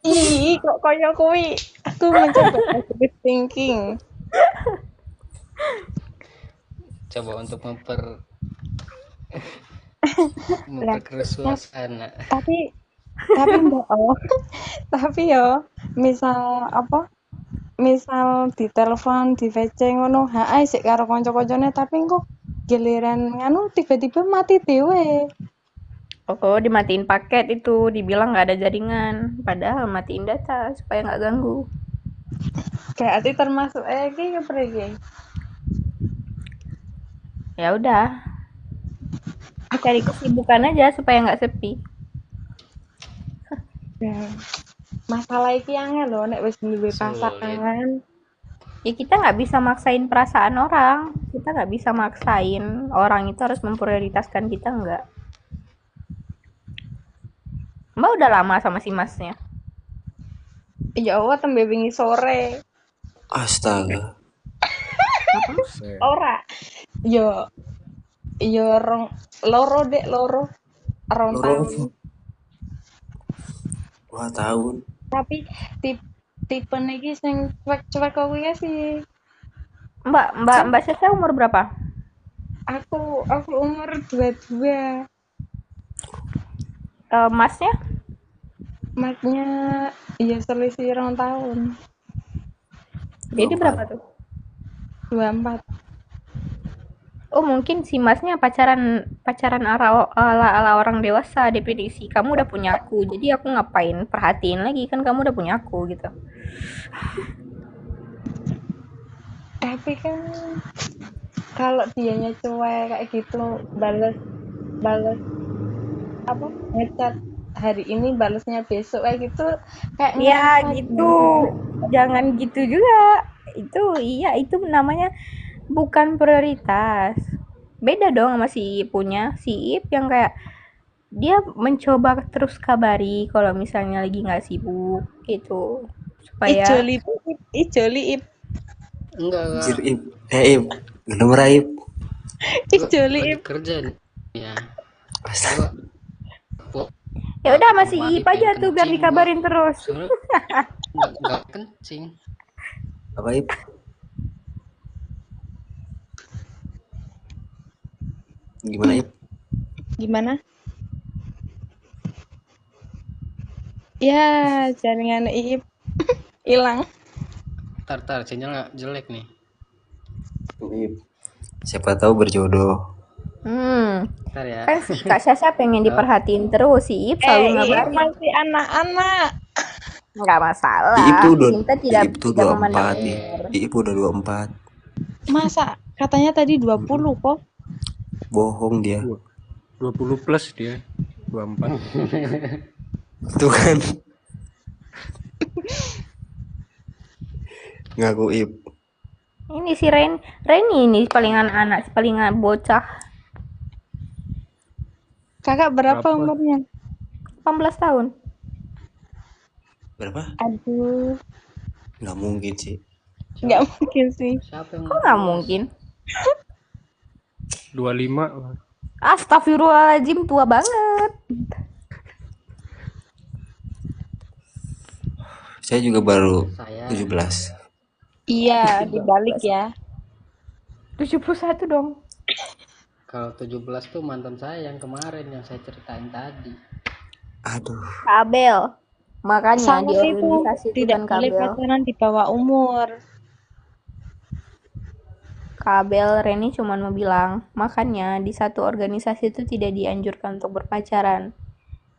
Ih, kok kaya kuwi. Aku mencoba positive thinking. Coba untuk memperkeruh suasana. Tapi Mbak tapi yo misal apa? Misal ditelepon, di VC ngono, hae sik karo kanca-kancane tapi kok giliran nganu tiba-tiba mati dhewe. Oh, dimatiin paket itu, dibilang nggak ada jaringan, padahal matiin data supaya nggak ganggu. Berarti termasuk iki kepriye? Ya udah, cari kesibukan aja supaya nggak sepi. Ya. Masalah iki angel lho nek wis duwe pasangan. Ya kita nggak bisa maksain perasaan orang, kita nggak bisa maksain orang itu harus memprioritaskan kita, nggak. Mbak udah lama sama si masnya? Ya Allah tembe wingi sore. Astaga. Ora. Yo loro rong tahun. 2 tahun. Tapi tipe iki sing cuek-cuek kuwi ya sih. Mbak Sasa umur berapa? Aku umur 22. Masnya? Masnya iya selisih 2 tahun. Jadi berapa tuh? 24. Oh mungkin si masnya pacaran ala orang dewasa, definisi kamu udah punya aku, jadi aku ngapain perhatiin lagi, kan kamu udah punya aku gitu. Tapi kan kalau dianya cuek kayak gitu bales apa ngechat hari ini balesnya besok kayak gitu kayak Ya ngerasa gitu, jangan gitu juga. Itu namanya bukan prioritas. Beda dong sama si Iip punya. Si Iip yang kayak dia mencoba terus kabari kalau misalnya lagi nggak sibuk gitu, supaya Ijoli Enggak. Anjir, Ip. Ip. Nomor Ip. Lagi kerja nih. Ya. Astaga. ya udah masih Iip aja tuh biar dikabarin terus. Soalnya nggak kencing. Apa Ip? Gimana Ip? gimana ya jaringan Iip hilang. Tar sinyal jelek nih. Ip. Siapa tahu berjodoh. Tar ya. Kan si Kak Sasha pengen diperhatiin terus, si Iip selalu Iip ngabarin. masih anak-anak. Nggak masalah. Iip tuh udah Kita tidak Iip tuh memandang 24 umur. Iip udah 24. Masa katanya tadi 20 kok. Bohong dia. 20 plus dia. 24. Tuh kan. Ngaku Ip. Ini si Reni ini paling anak-anak, paling bocah. Kakak berapa Berapa? umurnya? 18 tahun. Berapa? Aduh, Nggak mungkin sih. nggak mungkin sih. Siapa yang Kok nggak mungkin? 25 lah. Astagfirullahaladzim, tua banget. Saya juga baru Saya 17. Iya, dibalik ya. 71 dong. kalau 17 tuh mantan saya yang kemarin yang saya ceritain tadi. Aduh, Kabel. Makanya Salah di itu organisasi itu tidak kan boleh kabel. pacaran di bawah umur. Kabel Reni cuma mau bilang, makanya di satu organisasi itu tidak dianjurkan untuk berpacaran.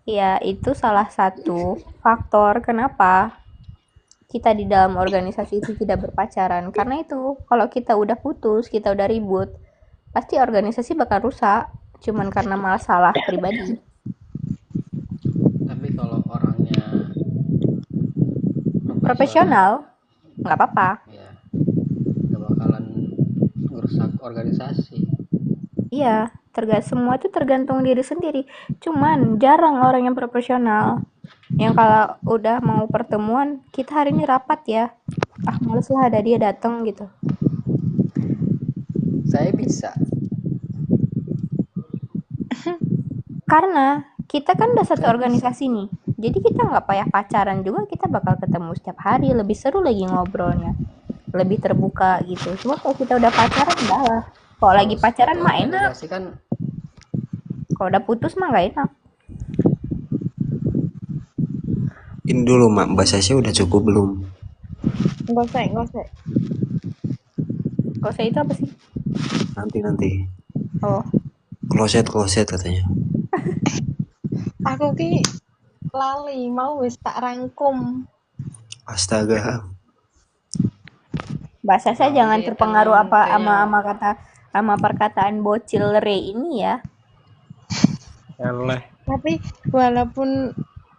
Ya, itu salah satu faktor kenapa kita di dalam organisasi itu tidak berpacaran. Karena itu, kalau kita udah putus, kita udah ribut, pasti organisasi bakal rusak. Cuman karena masalah pribadi. Tapi kalau orangnya Profesional, nggak apa-apa. ya gak bakalan ngerusak organisasi. Iya, semua itu tergantung diri sendiri. Cuman jarang orang yang profesional. Yang kalau udah mau pertemuan, kita hari ini rapat ya. Ah, males lah ada dia datang gitu. Saya bisa. Karena kita kan udah satu organisasi nih. Jadi kita nggak payah pacaran juga, kita bakal ketemu setiap hari. Lebih seru lagi ngobrolnya. Lebih terbuka gitu. Cuma kalau kita udah pacaran, udah lah. Kalau lagi pacaran mah enak. Organisasi kan Kalau udah putus mah nggak enak. ini dulu Mak, Mbak Sasha udah cukup belum? Enggak usah. Kalau saya itu apa sih? Nanti. Oh, Kloset katanya. Aku ki lali mau wis tak rangkum. Astaga. bahasa saya Nanti jangan terpengaruh emang apa kayaknya- sama perkataan bocil re ini ya. Eleh. Tapi walaupun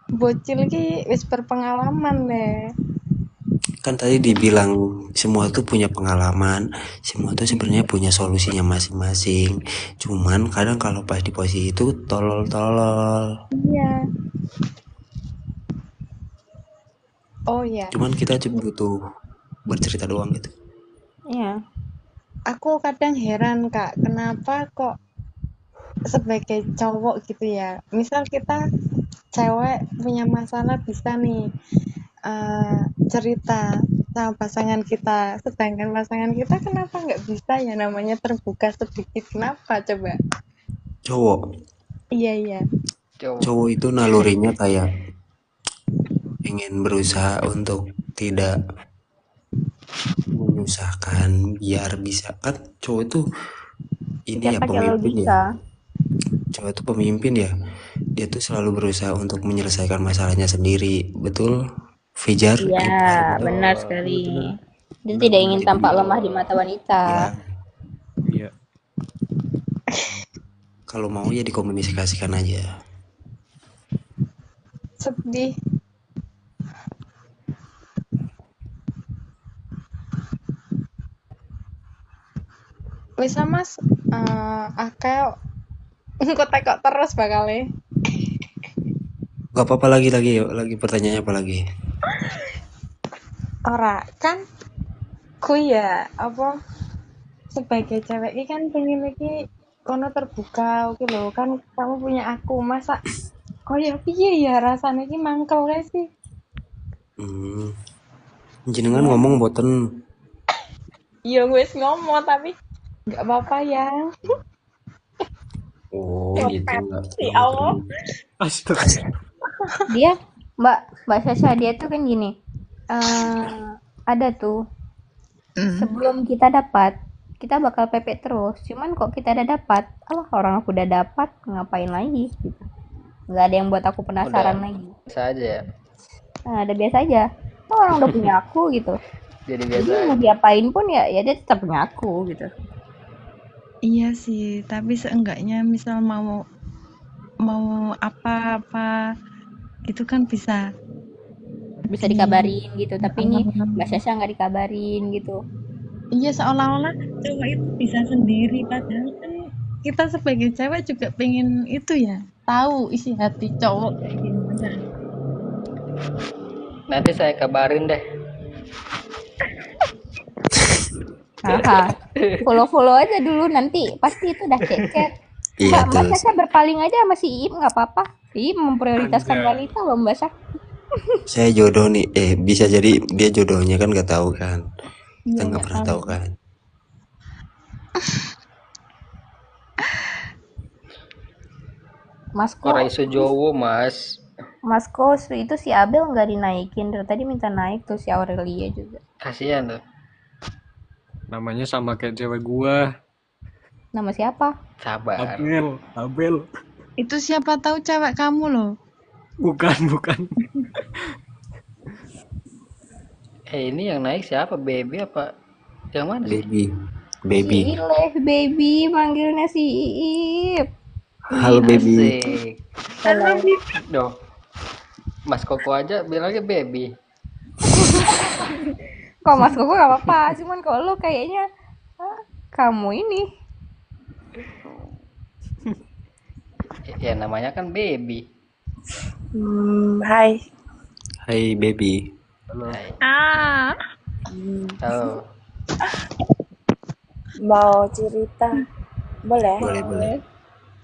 bocil ki wis berpengalaman deh. Kan tadi dibilang semua tuh punya pengalaman, semua tuh sebenarnya punya solusinya masing-masing. Cuman kadang kalau pas di posisi itu tolol. Iya. Oh iya. Cuman kita cuma butuh bercerita doang gitu. Iya. Aku kadang heran Kak, kenapa kok sebagai cowok gitu ya. Misal kita cewek punya masalah bisa nih cerita sama pasangan kita, sedangkan pasangan kita kenapa nggak bisa ya, namanya terbuka sedikit, kenapa coba? Cowok Iya cowok itu nalurinya kayak ingin berusaha untuk tidak menyusahkan biar bisa, kan cowok itu ini ya Pakai pemimpin ya. logika. Cowok itu pemimpin ya, dia tuh selalu berusaha untuk menyelesaikan masalahnya sendiri, betul Fijar? Iya, Betul. benar sekali. Dia tidak ingin tampak lemah di mata wanita. Ya, Iya. kalau mau ya dikomunikasikan aja. Sedih. Wis Mas, akeh engko tekok terus bakale. Gak apa-apa lagi pertanyaannya apa lagi? Ora kan ku ya apa sebagai cewek ini kan pengen iki kono terbuka oke lho, kan kamu punya aku, masa ya piye ya rasanya iki mangkel kae sih. Jenengan ngomong boten. Iya wis ngomong tapi nggak apa-apa ya. Oh gitu nggak. Ya Allah. Astaga. Dia Mbak Sasha dia tuh kan gini. Ada tuh sebelum kita dapat kita bakal pepet terus. Cuman kok kita udah dapat, orang aku udah dapat, ngapain lagi gitu. Nggak ada yang buat aku penasaran lagi. Biasa aja ya. Nah, ada biasa aja. Orang udah punya aku gitu. Jadi biasa Jadi mau diapain pun ya dia tetap punya aku gitu. Iya sih, tapi seenggaknya misal mau apa-apa gitu kan bisa dikabarin gitu, tapi ini Mbak Sasha nggak dikabarin gitu. Iya, seolah-olah cowok itu bisa sendiri, padahal kan kita sebagai cewek juga pengen itu ya, tahu isi hati cowok kayak gimana. nanti saya kabarin deh. Aha, follow aja dulu, nanti pasti itu udah chat. Iya Mbak tuh. Caca berpaling aja sama si Iip nggak apa-apa. Iip memprioritaskan Anjay. wanita loh Mbak Sak. Saya jodoh nih. Bisa jadi dia jodohnya kan nggak tahu kan. Kita Iya nggak nggak pernah tahu. tahu kan. Masko, Orang iso Jowo, Mas. Masko itu si Abel nggak dinaikin. Dari tadi minta naik tuh si Aurelia juga. Kasihan tuh. Namanya sama kayak cewek gua. Nama siapa? Sabar. Abel. Itu siapa tahu cewek kamu loh. Bukan. Ini yang naik siapa? Baby apa? Yang mana sih? Baby. Si Ileh, baby, manggilnya si Iip. Halo baby. Asik. Halo. Doh. Mas Koko aja bilangnya baby. Kok Mas Koko gak apa-apa, cuman kalau lo kayaknya kamu ini. Ya namanya kan baby. Hai. Hai baby. Hai. Hmm, Halo. Mau cerita? Boleh? Boleh.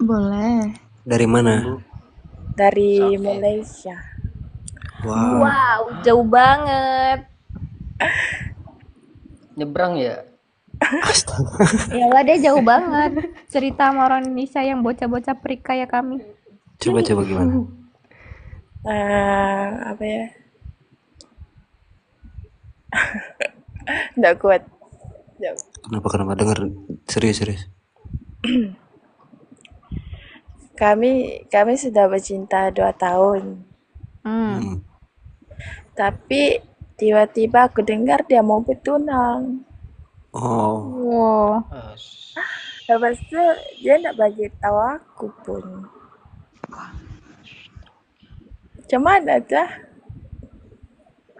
Boleh. Dari mana? Dari Malaysia. Wow. Wow, jauh banget. Nyebrang ya? Astaga. Ya lah deh jauh banget. Cerita sama orang Indonesia yang bocah-bocah perik kayak kami. Coba gimana? Apa ya? Nggak kuat. Jauh. Kenapa denger serius. Kami sudah bercinta 2 tahun. Tapi tiba-tiba aku dengar dia mau bertunang. Oh. Wow. Lepas itu dia nggak bagi tahu aku pun. Cuman aja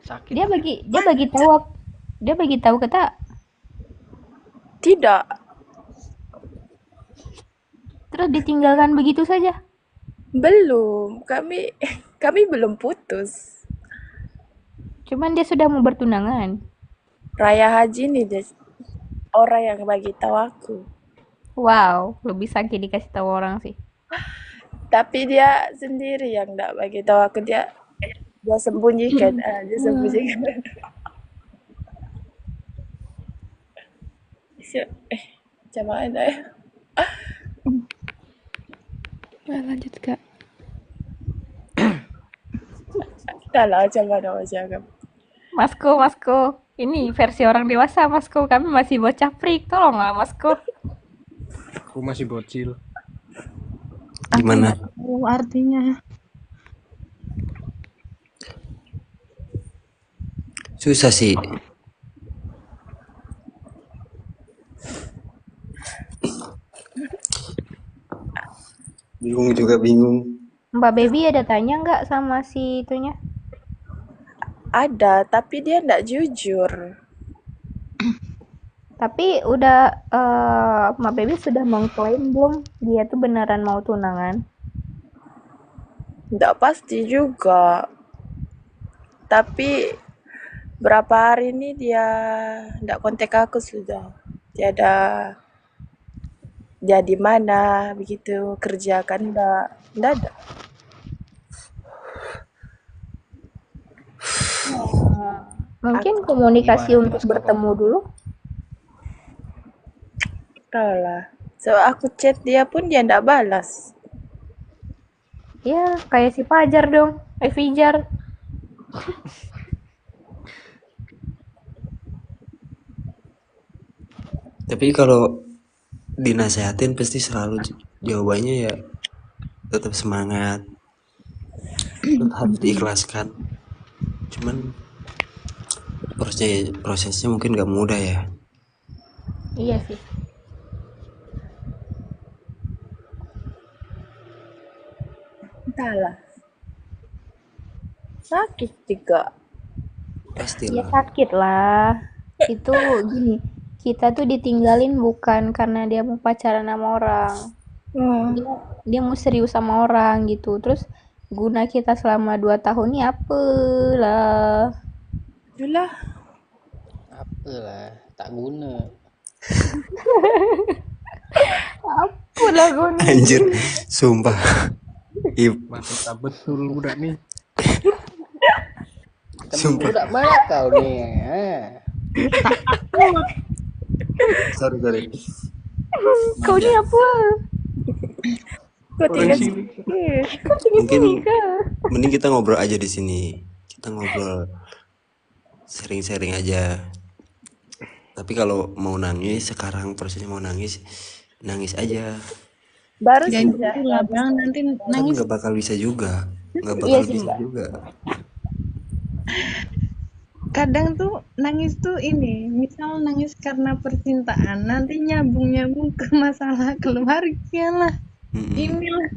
Sakit. Dia bagi tahu kita. tidak. Terus ditinggalkan begitu saja. Belum. Kami belum putus. Cuman dia sudah mau bertunangan. Raya haji nih dia orang yang bagi tahu aku. Wow, lebih sakit dikasih tahu orang sih. Tapi dia sendiri yang nggak bagi tahu aku, dia sembunyikan. Dia sembunyikan. Macam mana ya? Lanjut Kak. Dah lah, macam mana macam. Masko, ini versi orang dewasa Masko, kami masih bocah freak, tolong lah Masko. Aku masih bocil. Gimana? Artinya. Susah sih. Bingung. Mbak Baby ada tanya nggak sama si itunya? Ada, tapi dia nggak jujur. Tapi udah Mbak Baby sudah mengklaim belum dia tuh beneran mau tunangan? Nggak pasti juga. Tapi berapa hari ini dia nggak kontak aku sudah. Dia di mana begitu, kerja kan nggak ada. Mungkin komunikasi untuk bertemu dulu. Tahu lah. So aku chat dia pun dia nggak balas. Ya, kayak si Fajar dong. Fijar. Tapi kalau dinasehatin pasti selalu jawabannya ya tetap semangat, harus diikhlaskan. Cuman prosesnya mungkin gak mudah ya. Iya sih. Entahlah. Sakit juga. Pastilah. Ya sakit lah. Itu gini, kita tuh ditinggalin bukan karena dia mau pacaran sama orang. Dia mau serius sama orang gitu. Terus guna kita selama 2 tahun ini apa lah? Itulah. Apalah, tak guna. Apa Dalgona. Anjir, sumpah. Ip, Mantap betul budak nih. Temen sumpah. budak mana kau nih? Sorry. Kau ni apa? Kok Orang tiga sini. Mungkin Kak. mending kita ngobrol aja di sini. Kita ngobrol sering-sering aja. Tapi kalau mau nangis sekarang prosesnya mau nangis aja. baru Ya sih gitu ya, lah habis bang, nanti Kan nangis. nggak bakal bisa juga. Nggak Iya bakal sih, bisa Mbak. juga. Kadang tuh nangis tuh ini, misal nangis karena percintaan, nanti nyambung ke masalah keluarga lah, Mm-mm. inilah.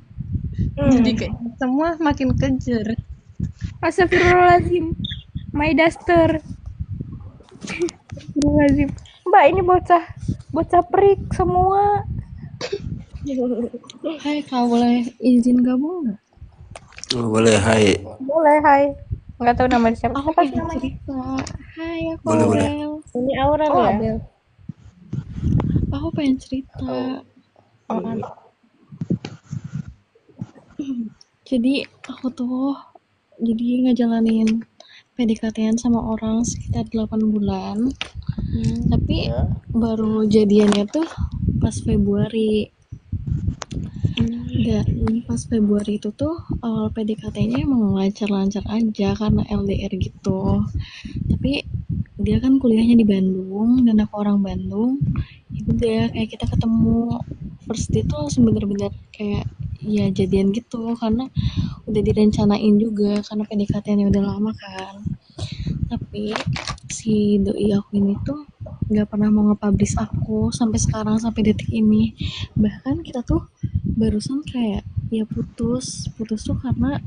Jadi kayak semua makin kejer. Astagfirullahaladzim. My duster. Astagfirullahaladzim. Mbak, ini bocah perik semua. Hai, kau boleh izin gabung nggak? Oh, boleh, hai. Boleh, hai. Nggak tahu nama siapa. Aku Siapa sih pengen namanya? cerita. Hai, aku Boleh. Aurel. ini Aurel Oh, ya. Abel. Aku pengen cerita. Oh, Jadi aku tuh ngejalanin PDKT-an sama orang sekitar 8 bulan. Tapi ya. baru jadiannya tuh pas Februari. Dan pas Februari itu tuh awal PDKT-nya emang lancar-lancar aja karena LDR gitu. Tapi dia kan kuliahnya di Bandung dan aku orang Bandung. Ya udah kayak kita ketemu first date tuh langsung bener-bener kayak ya jadian gitu karena udah direncanain juga karena PDKT-nya udah lama kan. Tapi si doi aku ini tuh nggak pernah mau nge-publish aku sampai sekarang, sampai detik ini. Bahkan kita tuh barusan kayak ya putus tuh karena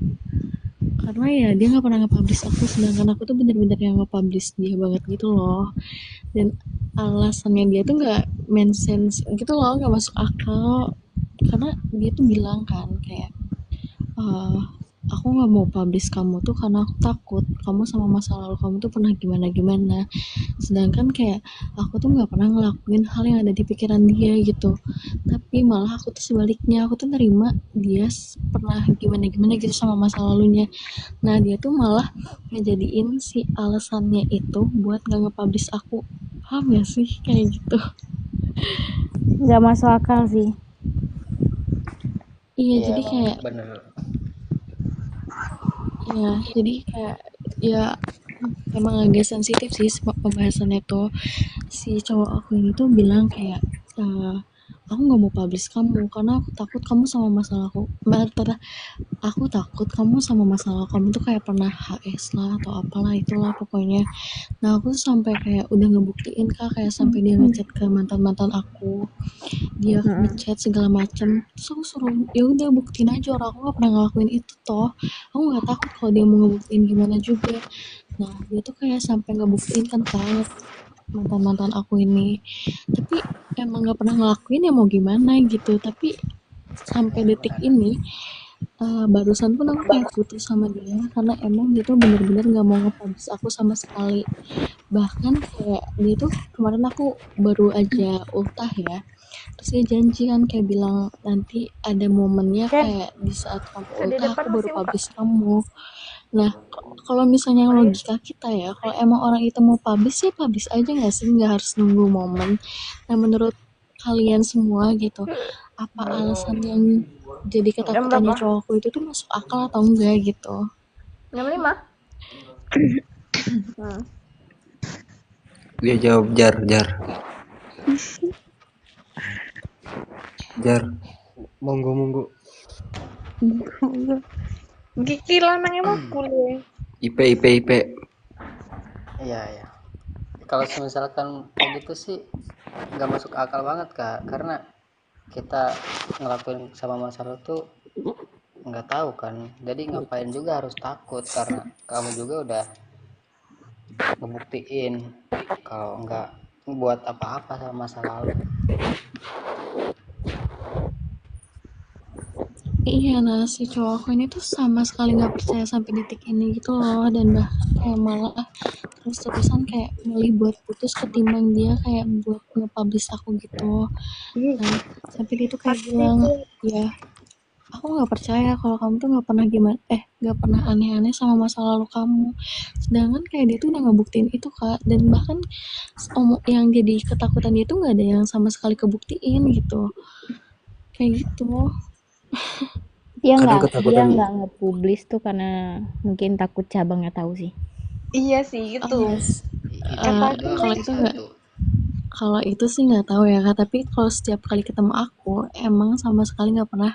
ya dia nggak pernah nge-publish aku, sedangkan aku tuh bener-bener yang nge-publish dia banget gitu loh. Dan alasannya dia tuh nggak make sense gitu loh, nggak masuk akal karena dia tuh bilang kan kayak aku nggak mau publish kamu tuh karena aku takut kamu sama masa lalu kamu tuh pernah gimana, sedangkan kayak aku tuh nggak pernah ngelakuin hal yang ada di pikiran dia gitu. Tapi malah aku tuh sebaliknya, aku tuh nerima dia pernah gimana gitu sama masa lalunya. Nah dia tuh malah ngejadiin si alasannya itu buat nggak nge-publish aku. Paham gak sih kayak gitu? Nggak masuk akal sih. Iya, Ya, jadi emang kayak bener. ya jadi kayak ya emang agak sensitif sih pembahasannya tuh. Si cowok aku ini tuh bilang kayak aku nggak mau publish kamu karena aku takut kamu sama masalahku. Aku takut kamu sama masalah kamu tuh kayak pernah HS lah atau apalah itulah pokoknya. Nah aku tuh sampai kayak udah ngebuktiin Kak, kayak sampai dia ngechat ke mantan aku, dia ngechat segala macem. Terus aku suruh ya udah buktiin aja, orang aku nggak pernah ngelakuin itu toh. Aku nggak takut kalau dia mau ngebuktiin gimana juga. Nah dia tuh kayak sampai ngebuktiin kan Kak, mantan aku ini. Tapi emang nggak pernah ngelakuin ya mau gimana gitu. Tapi sampai detik ini barusan pun aku kayak putus sama dia karena emang dia tuh bener-bener gak mau nge-publish aku sama sekali. Bahkan kayak dia tuh kemarin aku baru aja ultah ya, terus dia janji kan kayak bilang nanti ada momennya kayak di saat kamu ultah aku baru publish kamu. Nah kalau misalnya logika kita ya, kalau emang orang itu mau publish ya publish aja gak sih, gak harus nunggu momen. Nah menurut kalian semua gitu, apa alasan yang jadi ketakutannya cowokku itu tuh masuk akal atau enggak gitu? Jam 5. Dia jawab jar. Monggo. Gigi lanang emang kuliah. IP. Iya. Kalau misalkan kayak gitu sih nggak masuk akal banget Kak, karena kita ngelakuin sama masalah tuh nggak tahu kan, jadi ngapain juga harus takut karena kamu juga udah ngebuktiin kalau nggak buat apa-apa sama masa lalu. Iya, nah si cowok aku ini tuh sama sekali nggak percaya sampai detik ini gitu loh, dan bahkan kayak malah terus-terusan kayak milih buat putus ketimbang dia kayak buat nge-publish aku gitu. Nah, sampai dia tuh kayak Pasti bilang, itu. ya aku nggak percaya kalau kamu tuh nggak pernah gimana, nggak pernah aneh-aneh sama masa lalu kamu. Sedangkan kayak dia tuh udah ngebuktiin itu kak, dan bahkan yang jadi ketakutan dia tuh nggak ada yang sama sekali kebuktiin gitu, kayak gitu. Dia Kadang nggak dia ketakutan. nggak nge-publish tuh karena mungkin takut cabangnya tahu sih. Iya sih Oh, itu. yes. Itu doang Kalau sih itu nggak satu. Kalau itu sih nggak tahu ya kak, tapi kalau setiap kali ketemu aku emang sama sekali nggak pernah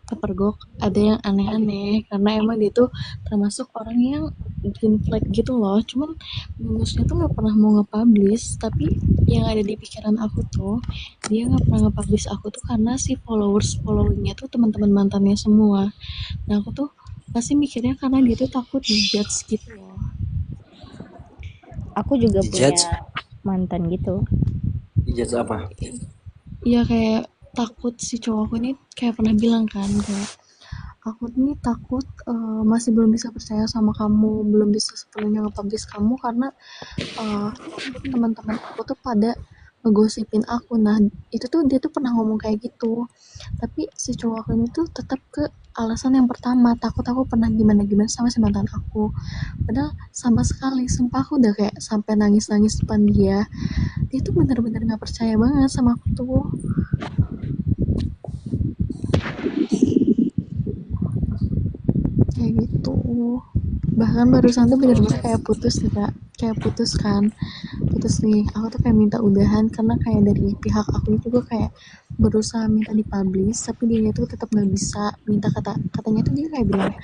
kepergok ada yang aneh-aneh, karena emang dia tuh termasuk orang yang green flag gitu loh. Cuman minusnya tuh nggak pernah mau nge-publish, tapi yang ada di pikiran aku tuh dia nggak pernah nge-publish aku tuh karena si followingnya tuh teman-teman mantannya semua. Nah aku tuh pasti mikirnya karena dia tuh takut dijudge gitu loh. Aku juga punya Dijudge. mantan gitu. Dijudge apa? Iya, kayak takut si cowokku ini kayak pernah bilang kan kayak, aku nih takut masih belum bisa percaya sama kamu, belum bisa sepenuhnya nge-publish kamu karena takut teman-teman aku tuh pada ngegosipin aku. Nah, itu tuh dia tuh pernah ngomong kayak gitu. Tapi si cowok ini tuh tetap ke alasan yang pertama, takut aku pernah gimana-gimana sama si mantan aku. Padahal sama sekali, sumpah aku udah kayak sampai nangis-nangis depan dia. Dia tuh bener-bener gak percaya banget sama aku tuh. Kayak gitu. Bahkan barusan tuh Kalau bener-bener kayak kayak putus nih kak, kayak putus kan, putus nih, aku tuh kayak minta udahan karena kayak dari pihak aku juga kayak berusaha minta dipublish, tapi dia tuh tetap nggak bisa, minta katanya tuh dia kayak bilang,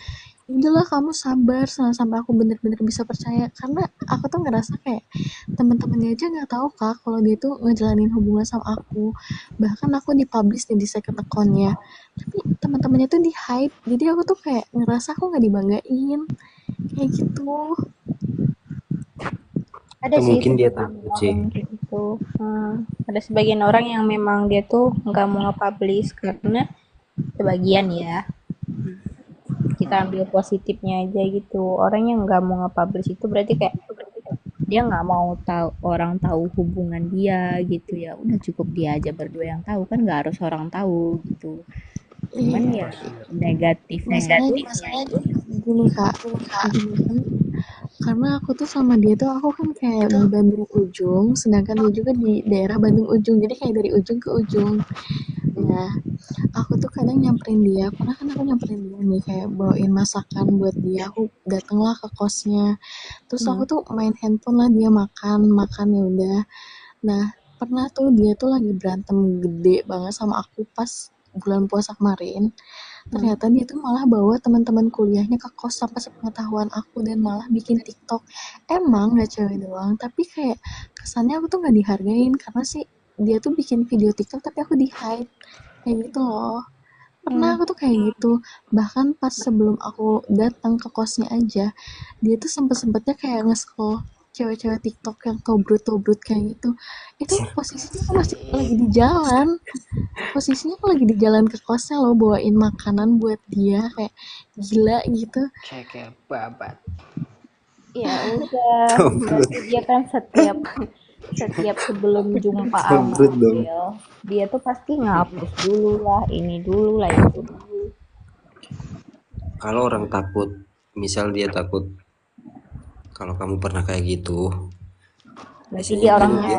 udahlah kamu sabar sampai aku bener-bener bisa percaya, karena aku tuh ngerasa kayak teman-temannya aja nggak tahu kak kalau dia tuh ngejalanin hubungan sama aku, bahkan aku dipublish nih di second accountnya, tapi teman-temannya tuh di hide, jadi aku tuh kayak ngerasa aku nggak dibanggain, kayak gitu. Ada Atau sih mungkin dia sebagian takut sih. orang kayak gitu. Ada sebagian orang yang memang dia tuh nggak mau nge-publish karena sebagian ya. Kita ambil positifnya aja gitu. Orang yang nggak mau nge-publish itu berarti kayak dia nggak mau tahu orang tahu hubungan dia gitu ya. Udah cukup dia aja berdua yang tahu kan nggak harus orang tahu gitu. Cuman Iya, ya negatifnya masalahnya gini kak, gini kan, karena aku tuh sama dia tuh aku kan kayak di Bandung ujung, sedangkan dia juga di daerah Bandung ujung, jadi kayak dari ujung ke ujung. Nah, aku tuh kadang nyamperin dia, pernah kan aku nyamperin dia nih kayak bawain masakan buat dia, aku datenglah ke kosnya, terus aku tuh main handphone lah, dia makan makan ya udah. Nah, pernah tuh dia tuh lagi berantem gede banget sama aku pas bulan puasa kemarin. Ternyata dia tuh malah bawa teman-teman kuliahnya ke kos sampai sepengetahuan aku, dan malah bikin TikTok. Emang gak cewek doang, tapi kayak kesannya aku tuh gak dihargain karena sih dia tuh bikin video TikTok tapi aku di hide. Kayak gitu loh. Pernah aku tuh kayak gitu. Bahkan pas sebelum aku datang ke kosnya aja, dia tuh sempet-sempetnya kayak nge-scroll cewek-cewek TikTok yang tobrut-tobrut kayak gitu. Itu posisinya aku masih lagi di jalan. Posisinya aku lagi di jalan ke kosnya loh, bawain makanan buat dia, kayak gila gitu. kayak babat. ya udah berarti dia kan setiap setiap sebelum jumpa sama Tobrut dong. April dia tuh pasti ngapus dulu lah ini dulu lah itu dulu. Kalau orang takut, misal dia takut kalau kamu pernah kayak gitu, Berarti biasanya dia tuh orangnya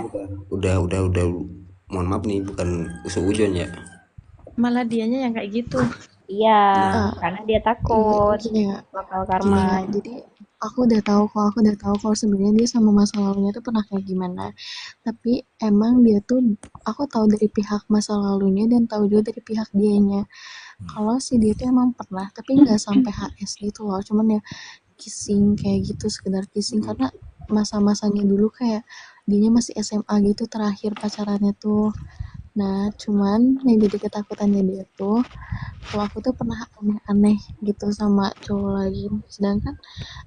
dia udah mohon maaf nih, bukan usul ya. Malah dianya yang kayak gitu. iya Nah, karena dia Iya, takut gini ya, bakal gini karma. ya. Jadi aku udah tahu kalau sebenarnya dia sama masa lalunya tuh pernah kayak gimana. Tapi emang dia tuh, aku tahu dari pihak masa lalunya dan tahu juga dari pihak dianya. Kalau si dia tuh emang pernah, tapi nggak sampai HS gitu loh. Cuman ya kissing kayak gitu, sekedar kissing, karena masa-masanya dulu kayak dianya masih SMA gitu terakhir pacarannya tuh. Nah, cuman yang jadi ketakutannya dia tuh kalau aku tuh pernah aneh-aneh gitu sama cowok lain, sedangkan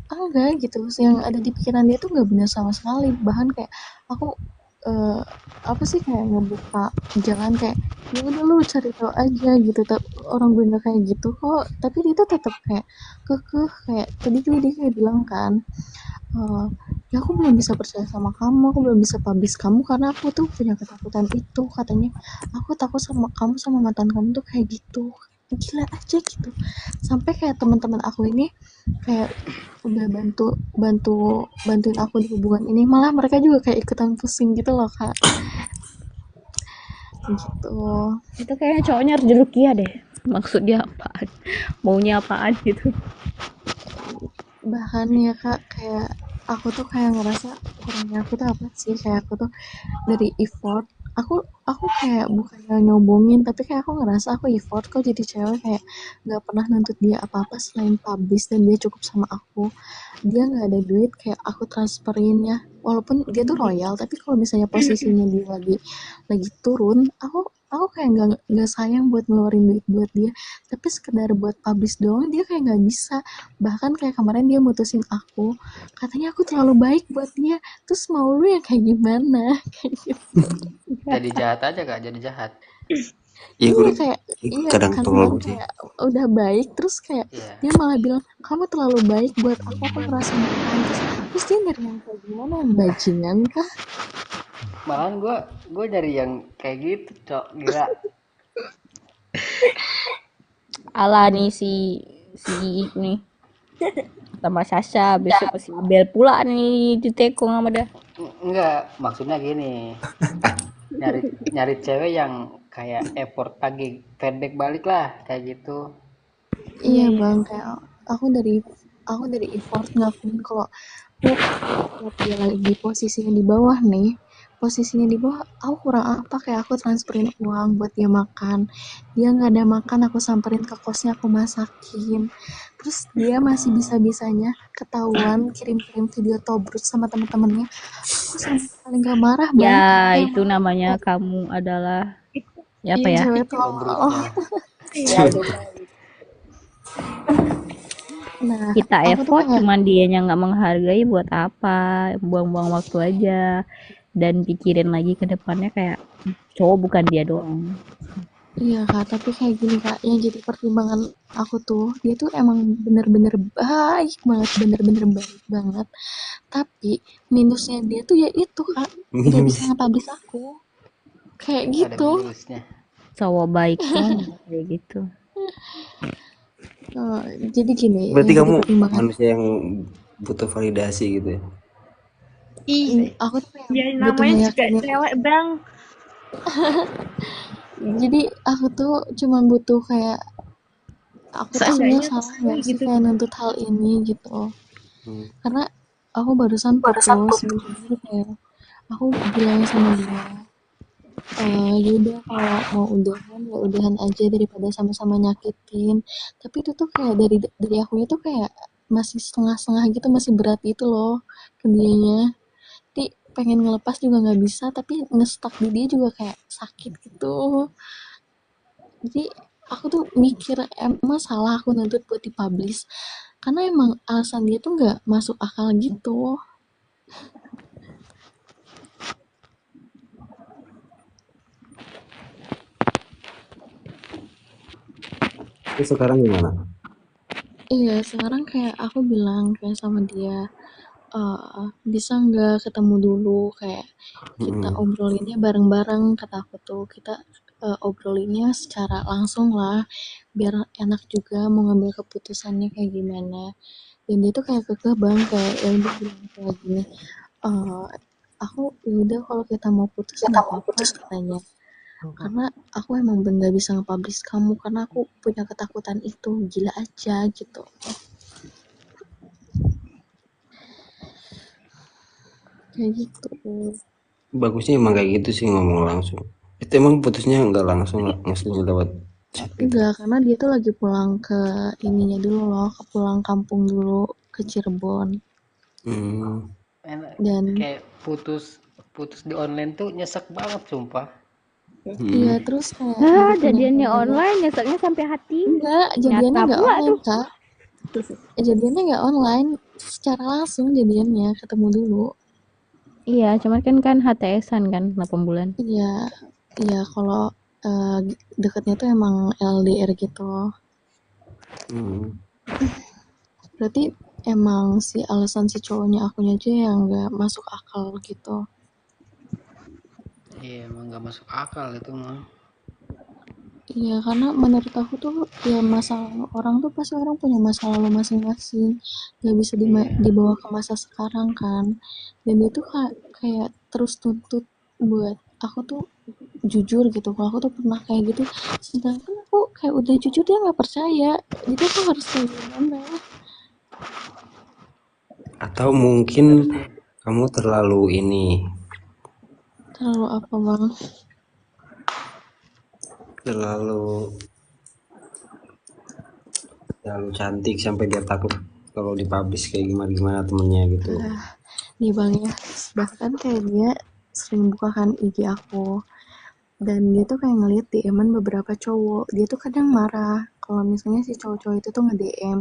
enggak gitu, yang ada di pikiran dia tuh nggak benar sama sekali. Bahkan kayak aku apa sih kayak ngebuka jalan kayak ya udah lu cari tahu aja gitu. Orang gue nggak kayak gitu kok, tapi dia tuh tetap kayak kekeh kayak tadi juga dia kayak bilang kan, eh, ya aku belum bisa percaya sama kamu, aku belum bisa publish kamu karena aku tuh punya ketakutan itu katanya. Aku takut sama kamu sama mantan kamu tuh kayak gitu. Gila aja gitu. Sampai kayak teman-teman aku ini kayak udah bantuin aku di hubungan ini, malah mereka juga kayak ikutan pusing gitu loh kak, gitu. Itu kayaknya cowoknya harus dirukiah deh. Maksud dia apaan? Maunya apaan gitu. Bahkan ya kak, kayak aku tuh kayak ngerasa kurangnya aku tuh apa sih, kayak aku tuh dari effort, aku kayak bukannya nyombongin, tapi kayak aku ngerasa aku effort kok jadi cewek, kayak nggak pernah nuntut dia apa-apa selain publish dan dia cukup sama aku. Dia nggak ada duit kayak aku transferin ya, walaupun dia tuh royal, tapi kalau misalnya posisinya dia lagi turun, aku kayak nggak sayang buat ngeluarin duit buat dia, tapi sekedar buat publish doang dia kayak nggak bisa. Bahkan kayak kemarin dia mutusin aku, katanya aku terlalu baik buat dia, terus mau lu yang kayak gimana? Kayak gitu. Jadi jahat aja kak, jadi jahat. Iya Iya gue kayak iya kadang kan tolol kan sih. kayak udah baik, terus kayak Iya. dia malah bilang kamu terlalu baik buat aku ngerasa pantas. Terus dia nyari yang kayak gimana, yang bajingan kah? Malahan gue dari yang kayak gitu cok, gila. Ala nih si Iik nih sama Sasha, besok si Abel pula nih ditekung sama dia. Enggak, maksudnya gini, nyari nyari cewek yang kayak effort pagi feedback balik lah kayak gitu. Iya bang, kayak aku dari effort ngakuin kalau lihat dia lagi posisinya di bawah nih, posisinya di bawah, aku kurang apa, kayak aku transferin uang buat dia makan, dia nggak ada makan, aku samperin ke kosnya, aku masakin, terus dia masih bisa-bisanya ketahuan kirim-kirim video tobrut sama temen-temennya, aku sama sekali nggak marah bang, Ya, yang itu marah namanya kayak kamu adalah ya apa yang ya? cewek tolol. Tobrutnya. Nah Kita aku tuh effort kayak cuman dianya nggak menghargai, buat apa? Buang-buang waktu aja dan pikirin lagi ke depannya kayak cowok bukan dia doang. iya kak, tapi kayak gini kak, yang jadi pertimbangan aku tuh, dia tuh emang bener-bener baik banget, bener-bener baik banget. Tapi minusnya dia tuh ya itu kak, nggak bisa Minus. nge-publish aku. Kayak Ada gitu. minusnya. Cowok baik tuh nggak kayak gitu. Eh, jadi gini, Berarti yang jadi kamu pertimbangan manusia yang butuh validasi gitu ya? aku tuh kayak Ya butuh namanya juga ngeyakinin. cewek bang. Jadi aku tuh cuman butuh kayak aku tuh sebenarnya Seenggaknya salah nggak sih gitu. kayak nuntut hal ini gitu. Hmm. Karena aku barusan putus, bener-bener kayak aku bilang sama dia, yaudah kalau mau udahan ya udahan aja daripada sama-sama nyakitin. Tapi itu tuh kayak dari akunya tuh kayak masih setengah-setengah gitu, masih berat gitu loh ke dianya. Jadi pengen ngelepas juga nggak bisa, tapi ngestak di dia juga kayak sakit gitu. Jadi aku tuh mikir emang salah aku nuntut buat dipublish, karena emang alasan dia tuh nggak masuk akal gitu. Terus sekarang gimana? Iya, sekarang kayak aku bilang kayak sama dia, bisa nggak ketemu dulu, kayak kita Hmm. obrolinnya bareng-bareng, kata aku tuh, kita obrolinnya secara langsung lah, biar enak juga mau ngambil keputusannya kayak gimana. Dan dia tuh kayak kekeh bang, kayak yang dia bilang kayak gini, eh aku yaudah kalau kita mau putus nggak apa-apa katanya, karena aku emang bener bisa nge-publish kamu karena aku punya ketakutan itu, gila aja gitu. Kayak gitu. Bagusnya emang kayak gitu sih, ngomong langsung. Itu emang putusnya nggak langsung, maksudnya lewat chat gitu. Enggak, karena dia tuh lagi pulang ke ininya dulu loh, ke pulang kampung dulu ke Cirebon. Hmm. Enak. Dan Kayak putus putus di online tuh nyesek banget sumpah. iya, Hmm. terus kayak Ah, dari jadiannya penyampaian dia, online, nyeseknya sampai hati. enggak, jadiannya Nyata enggak pula online tuh. kak. Jadiannya enggak online, secara langsung jadiannya ketemu dulu. Iya, cuman kan HTS-an kan 8 bulan. Iya, iya kalau deketnya tuh emang LDR gitu. Berarti emang si alasan si cowoknya akunya aja yang nggak masuk akal gitu. Iya, emang nggak masuk akal itu mah. Iya, karena menurut aku tuh ya masalah orang tuh pasti orang punya masa lalu masing-masing. Gak bisa dibawa ke masa sekarang kan. Dan itu kayak terus tuntut buat aku tuh jujur gitu. Kalau aku tuh pernah kayak gitu. Sedangkan aku kayak udah jujur dia nggak percaya. Jadi aku harus kayak gimana? Atau mungkin kamu terlalu Terlalu apa bang? terlalu cantik sampai dia takut kalau dipublish kayak gimana temennya gitu. Nih bang ya, bahkan kayak dia sering bukakan IG aku. Dan dia tuh kayak ngeliat DM-an beberapa cowok. Dia tuh kadang marah kalau misalnya si cowok-cowok itu tuh nge-DM.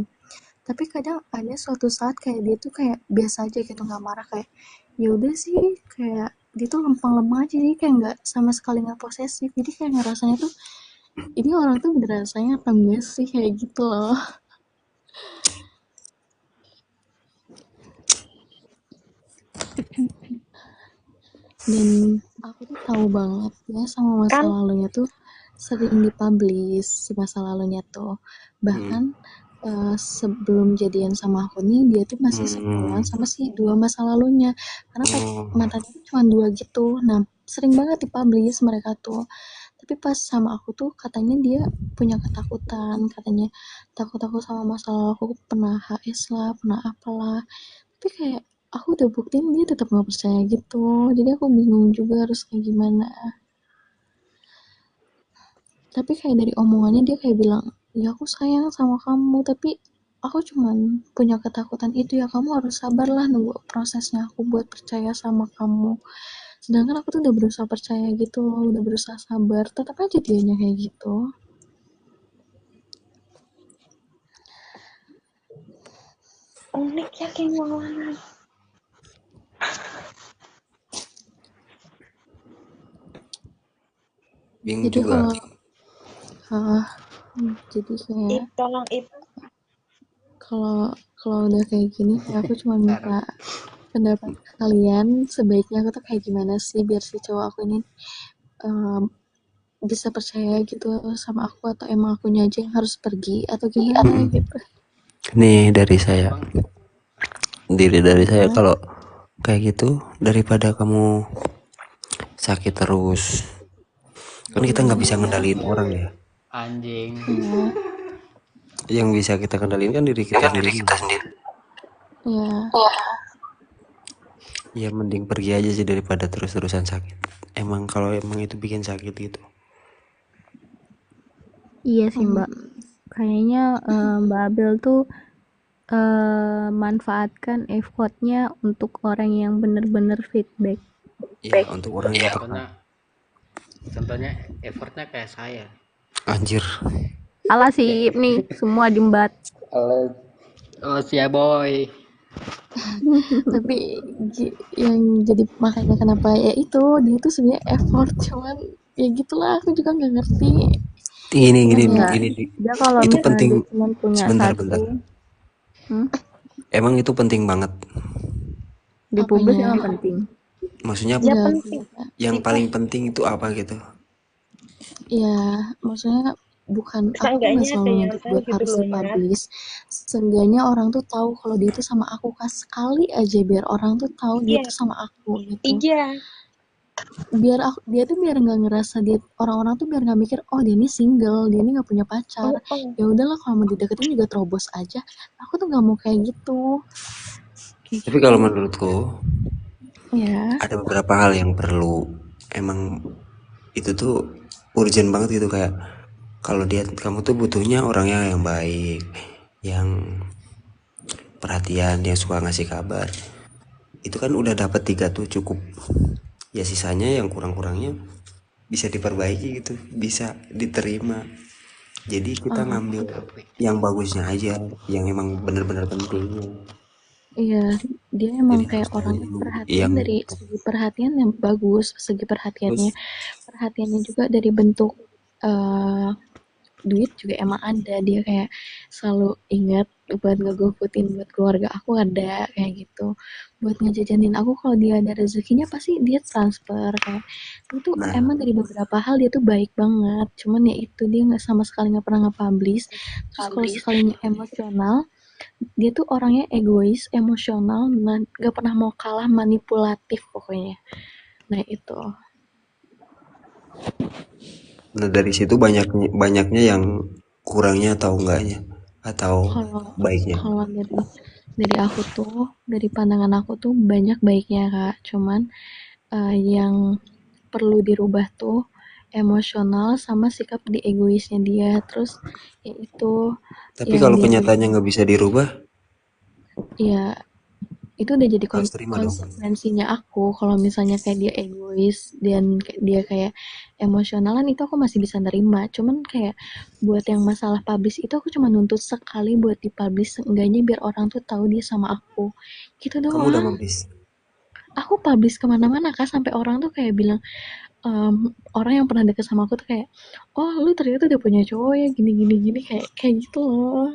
Tapi kadang ada suatu saat kayak dia tuh kayak biasa aja gitu, nggak marah, kayak ya udah sih, kayak dia tuh lempeng lemah aja, jadi kayak nggak sama sekali nggak posesif. Jadi kayak ngerasanya tuh ini orang tuh beneran sayang apa enggak sih, kayak gitu loh. Dan aku tuh tahu banget ya sama masa lalunya tuh sering dipublish si masa lalunya tuh. Bahkan sebelum jadian sama aku nih, dia tuh masih sebulan sama si 2 masa lalunya. Karena mantannya tuh cuma 2 gitu. Nah, sering banget dipublish mereka tuh. Tapi pas sama aku tuh katanya dia punya ketakutan, katanya takut aku sama masa lalu aku pernah HS lah, pernah apalah. Tapi kayak aku udah buktiin dia tetap nggak percaya gitu. Jadi aku bingung juga harus kayak gimana. Tapi kayak dari omongannya dia kayak bilang, ya aku sayang sama kamu, tapi aku cuman punya ketakutan itu, ya kamu harus sabarlah nunggu prosesnya aku buat percaya sama kamu. Sedangkan aku tuh udah berusaha percaya gitu loh, udah berusaha sabar, tetap aja dianya kayak gitu. Unik ya keinginan. Bingung Jadi juga. Jadi kayak Tolong kalau udah kayak gini, aku cuma minta pendapat kalian, sebaiknya aku tuh kayak gimana sih biar si cowok aku ini bisa percaya gitu sama aku, atau emang akunya aja yang harus pergi atau gimana gitu. Nih dari saya kalau kayak gitu, daripada kamu sakit terus, kan kita nggak bisa ngendaliin orang ya. Anjing. Yang bisa kita kendaliin kan diri kita sendiri. Ya, Ya mending pergi aja sih daripada terus-terusan sakit. Emang kalau emang itu bikin sakit gitu. Iya sih Mbak. Kayaknya Mbak Abel tuh manfaatkan effortnya untuk orang yang bener-bener feedback. Ya untuk orang yang tepat. Contohnya effortnya kayak saya. Anjir. Alah sih nih semua dimbat. Oh siap boy. tapi yang jadi makanya kenapa ya itu dia tuh sebenarnya effort, cuman ya gitulah, aku juga nggak ngerti. Gini Dia kalau itu misalnya penting. dia cuma punya Sebentar. Emang itu penting banget. Di publik emang penting. Maksudnya yang paling penting itu apa gitu? Ya maksudnya bukan aku tuh nggak selalu nuntut buat harus dipublish. Seenggaknya orang tuh tahu kalau dia tuh sama aku, sekali aja biar orang tuh tahu dia tuh sama aku gitu. Iya. Biar dia tuh biar nggak ngerasa, orang-orang tuh biar nggak mikir oh dia ini single, dia ini nggak punya pacar. Ya udahlah, kalau mau dideketin juga terobos aja. Aku tuh nggak mau kayak gitu. Tapi kalau menurutku Ya. ada beberapa hal yang perlu, emang itu tuh urgent banget gitu, kayak kalau kamu tuh butuhnya orangnya yang baik, yang perhatian, yang suka ngasih kabar. Itu kan udah dapat 3 tuh cukup. Ya sisanya yang kurang-kurangnya bisa diperbaiki gitu, bisa diterima. Jadi kita ngambil yang bagusnya aja, yang emang bener-bener penting. Iya, dia emang jadi harus kayak tahu orangnya dulu perhatian yang dari segi perhatian yang bagus, segi perhatiannya. terus. Perhatiannya juga dari bentuk eh duit juga emang ada. Dia kayak selalu ingat buat ngegofoodin buat keluarga aku ada kayak gitu. Buat ngejajanin aku kalau dia ada rezekinya pasti dia transfer kayak itu Nah, emang dari beberapa hal dia tuh baik banget. Cuman ya itu dia nggak sama sekali nggak pernah nge-publish. Terus kalau sekalinya emosional dia tuh orangnya egois, emosional, dan gak pernah mau kalah, manipulatif pokoknya. Nah itu. nah dari situ banyaknya banyaknya yang kurangnya atau enggaknya atau Kalau baiknya. kalau dari aku tuh, dari pandangan aku tuh banyak baiknya kak. Cuman yang perlu dirubah tuh emosional sama sikap di egoisnya dia. Terus ya itu Tapi yang kalau dia kenyataannya bener-bener nggak bisa dirubah, ya itu udah jadi harus terima dong. konsekuensinya aku kalau misalnya kayak dia egois dan dia kayak emosionalan itu aku masih bisa nerima cuman kayak buat yang masalah publish itu aku cuma nuntut sekali buat dipublish seenggaknya biar orang tuh tahu dia sama aku gitu Kamu udah doang. publish? Aku publish kemana-mana kak sampai orang tuh kayak bilang orang yang pernah deket sama aku tuh kayak oh lu ternyata udah punya cowok ya gini gini gini kayak gitu loh.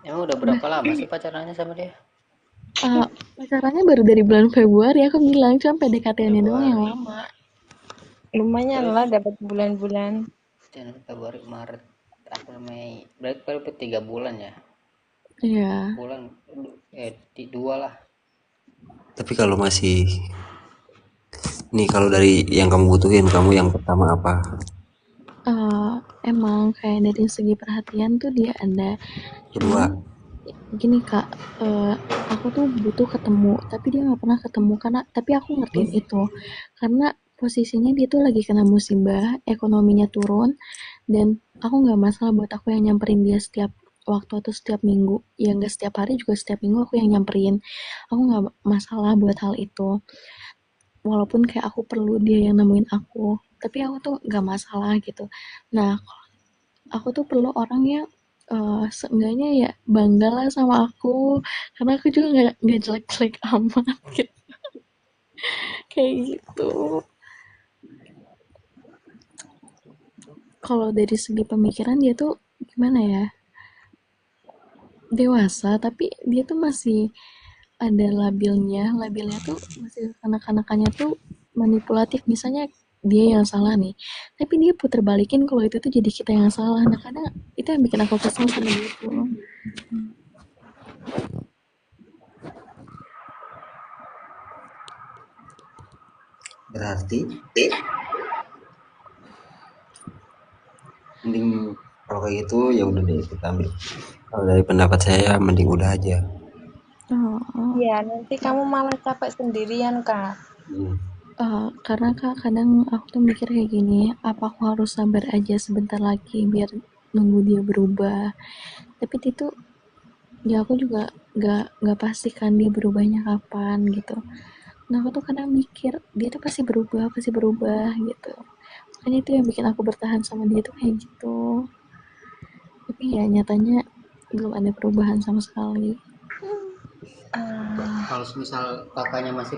Emang udah Bah, berapa lama sih pacarannya sama dia? eh, pacarannya baru dari bulan Februari aku bilang cuma PDKT-nya doang yang Februari, lama. Lumayan terus lah dapat bulan-bulan. Januari, Februari, Maret, April, Mei, berarti baru 3 bulan ya? Iya. Bulan, di dua lah. Tapi kalau masih nih, kalau dari yang kamu butuhin, kamu yang pertama apa? eh Emang kayak dari segi perhatian tuh dia ada. Kedua, Cuman gini Kak, aku tuh butuh ketemu, tapi dia nggak pernah ketemu karena tapi aku ngertiin itu. Karena posisinya dia tuh lagi kena musibah, ekonominya turun, dan aku nggak masalah buat aku yang nyamperin dia setiap waktu atau setiap minggu. Ya nggak setiap hari juga setiap minggu aku yang nyamperin. Aku nggak masalah buat hal itu. Walaupun kayak aku perlu dia yang nemuin aku, tapi aku tuh nggak masalah gitu. Nah, aku tuh perlu orang yang seenggaknya ya bangga lah sama aku karena aku juga nggak jelek-jelek amat gitu. Kayak gitu. Kalau dari segi pemikiran dia tuh gimana ya, dewasa tapi dia tuh masih ada labilnya tuh masih kanak-kanakannya tuh manipulatif misalnya dia yang salah nih tapi dia puter balikin kalau itu tuh jadi kita yang salah. Nah kadang itu yang bikin aku kesel sama dia tuh. berarti mending kalau kayak gitu ya udah deh kita ambil. Kalau dari pendapat saya mending udah aja. Oh, Iya, nanti kamu malah capek sendirian, Kak. Hmm. karena kak kadang aku tuh mikir kayak gini apa aku harus sabar aja sebentar lagi biar nunggu dia berubah tapi itu ya aku juga nggak pastikan dia berubahnya kapan gitu. Nah aku tuh kadang mikir dia tuh pasti berubah gitu. Makanya itu yang bikin aku bertahan sama dia tuh kayak gitu. Tapi ya nyatanya belum ada perubahan sama sekali. Ah, Kalau misal kakaknya masih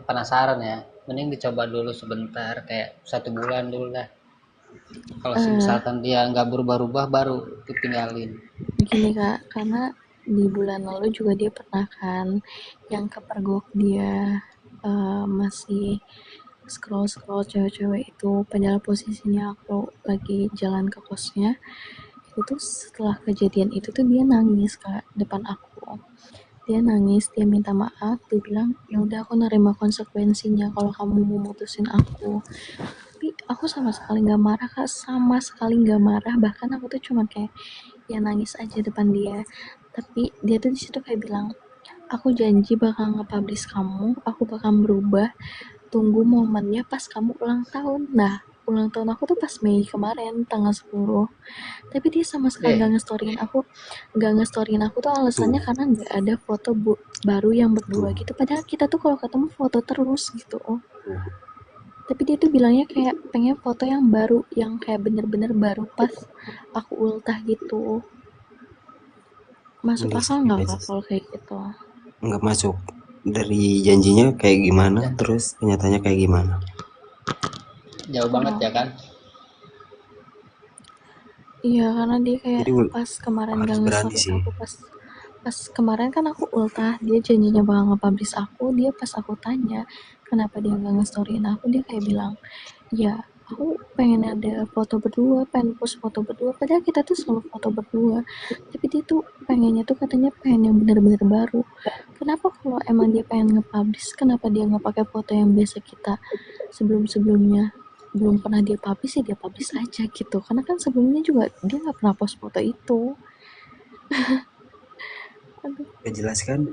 penasaran ya, mending dicoba dulu sebentar, kayak 1 bulan dulu lah. Kalau Eh misalkan dia nggak berubah-ubah, baru ditinggalin. Gini kak, karena di bulan lalu juga dia pernah kan yang kepergok dia masih scroll cewek-cewek itu padahal posisinya aku lagi jalan ke kosnya itu tuh setelah kejadian itu tuh dia nangis kak depan aku. Dia nangis, dia minta maaf, dia bilang ya udah aku nerima konsekuensinya kalau kamu mau mutusin aku. Tapi aku sama sekali nggak marah kak, sama sekali nggak marah, bahkan aku tuh cuma kayak ya nangis aja depan dia. Tapi dia tuh di situ kayak bilang aku janji bakal nge-publish kamu, aku bakal berubah, tunggu momennya pas kamu ulang tahun. Nah ulang tahun aku tuh pas Mei kemarin tanggal 10. Tapi dia sama sekali Eh, nggak ngestoryin aku tuh alasannya Tuh, karena nggak ada foto baru yang berdua tuh, gitu padahal kita tuh kalau ketemu foto terus gitu. tuh. Tapi dia tuh bilangnya kayak pengen foto yang baru yang kayak bener-bener baru pas aku ultah gitu. Masuk Mending akal skip nggak aja Kak sih. kalau kayak gitu? Nggak masuk. Dari janjinya kayak gimana, Ya, terus kenyataannya kayak gimana. jauh banget ya Oh, kan. iya karena dia kayak Jadi pas kemarin harus gak berani nge-story sih. aku pas kemarin kan aku ultah, dia janjinya bakal nge-publish aku, dia pas aku tanya kenapa dia gak nge-storyin aku, dia kayak bilang, ya aku pengen ada foto berdua, pengen post foto berdua, padahal kita tuh selalu foto berdua, tapi dia tuh pengennya tuh katanya pengen yang bener-bener baru. Kenapa kalau emang dia pengen nge-publish, kenapa dia nggak pakai foto yang biasa kita sebelum-sebelumnya belum pernah dia publish, ya dia publish aja gitu, karena kan sebelumnya juga dia nggak pernah post foto itu. Aduh, Udah jelas kan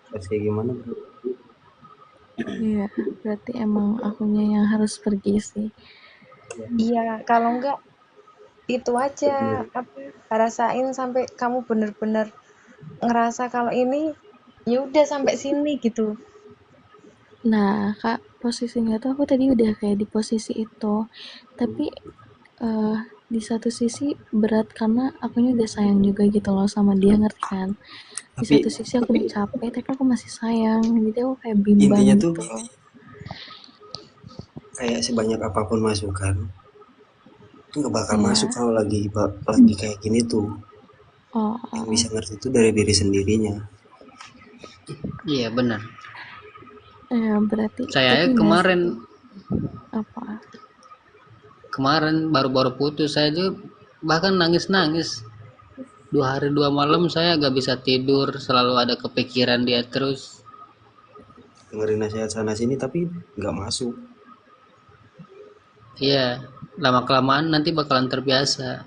harus kayak gimana. iya berarti emang akunya yang harus pergi sih. Iya, kalau enggak itu aja apa rasain sampai kamu bener-bener ngerasa kalau ini ya udah sampai sini gitu. Nah Kak, posisinya tuh aku tadi udah kayak di posisi itu, tapi di satu sisi berat karena akunya udah sayang juga gitu loh sama dia, ngerti kan? Di Tapi satu sisi aku udah capek tapi aku masih sayang, jadi aku kayak bimbang intinya tuh gitu. kayak sebanyak apapun masukan itu nggak bakal Iya. masuk kalau lagi kayak gini tuh. Oh, Yang bisa ngerti itu dari diri sendirinya. Iya benar. ya berarti Saya tapi nggak kemarin apa? kemarin baru-baru putus saya tuh bahkan nangis-nangis 2 hari 2 malam saya gak bisa tidur, selalu ada kepikiran dia terus. Dengerin nasihat sana sini tapi nggak masuk. Iya, lama kelamaan nanti bakalan terbiasa.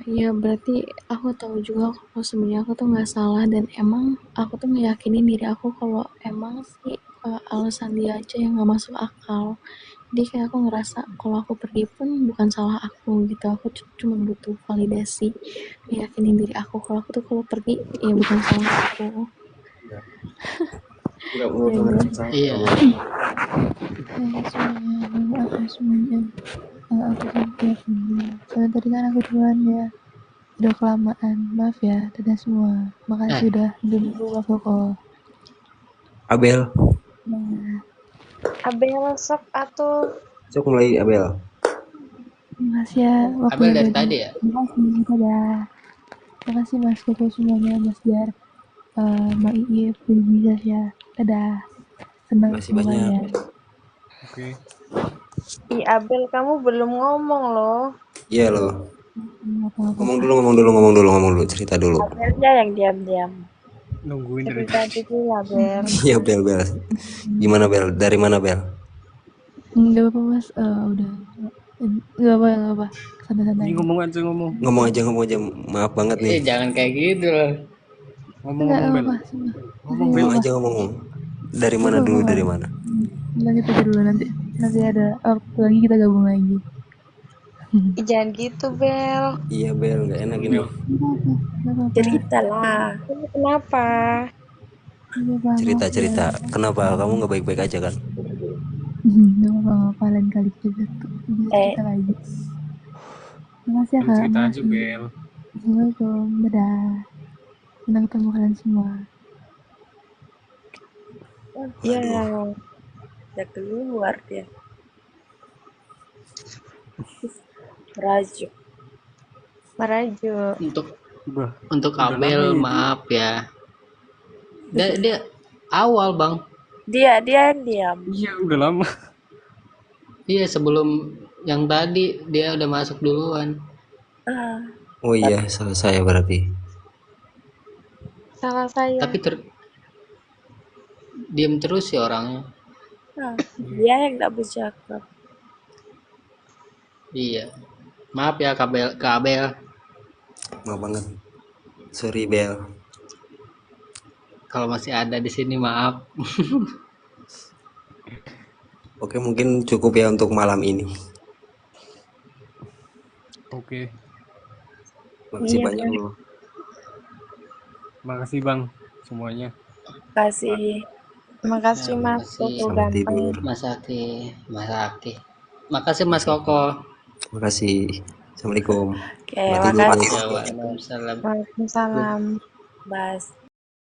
Iya berarti aku tahu juga kalau sebenarnya aku tuh nggak salah, dan emang aku tuh meyakini diri aku kalau emang sih alasan dia aja yang nggak masuk akal. Jadi kayak aku ngerasa kalau aku pergi pun bukan salah aku gitu. Aku cuma butuh validasi, meyakini diri aku kalau aku tuh kalau pergi ya bukan salah aku. Nggak mau Ya udah. salah Iya. Semuanya, maaf ya semuanya. Aku sampai dulu. Soalnya tadi kan aku duluan ya. Udah kelamaan, maaf ya, dadah semua. Makasih udah dulu Mas Koko. Abel, Nah, Abel sok atau sok mulai Abel. makasih ya Abel waktunya dari udah tadi ya. Makasih, dadah. Makasih Mas Koko semuanya, Mas Jar, Mbak Iip, bisa ya. Dadah. Senang Makasih ketemu banyak. kalian. Oke. Ih Abel kamu belum ngomong loh. Iya loh. Apa-apa. Ngomong dulu, cerita dulu. Abelnya yang diam-diam. Nungguin dari Cerita dulu ya Bel. Iya Bel. Gimana Bel? Dari mana Bel? Enggak apa Mas, udah. Enggak apa. Santai-santai Ini aja. ngomong aja ngomong. Ngomong aja. Maaf banget nih. Jangan kayak gitu loh. Ngomong Bel. Apa, sumpah. Ngomong Masih Bel. Ngomong aja ngomong. Dari mana dulu? Dari mana? Lanjut aja dulu nanti ada waktu lagi kita gabung lagi. Ih, jangan gitu Bel. Iya Bel, nggak enak ini. Nggak apa-apa. Cerita lah. Ini kenapa? Cerita. Kenapa kamu nggak baik-baik aja kan? Nggak apa-apa, lain kali kita cerita lagi. Makasih ya Bel, Kak. cerita aja Bel. Assalamualaikum, dadah. Senang ketemu kalian semua. Ya, Udah keluar dia. Merajuk. merajuk. Untuk Udah Abel lama ini. maaf ya. Dia awal bang. Dia yang diam. Iya udah lama. Iya sebelum yang tadi dia udah masuk duluan. Oh iya, salah saya berarti. Salah saya. Tapi diem terus sih orangnya. Dia yang nggak bercakap. Iya. Maaf ya Kak Abel. Maaf banget. Sorry Bel. Kalau masih ada di sini maaf. Oke, mungkin cukup ya untuk malam ini. Oke. Makasih Iya, banyak Bang. loh. Makasih Bang semuanya. Kasih. Makasih Ya, Mas makasih. Koko Selamat ganteng. tidur. Mas Aki. Makasih Mas Koko. Makasih. Assalamualaikum. Oke, Mati dulu makasih guys. Ya, waalaikumsalam. Waalaikumsalam. Mas.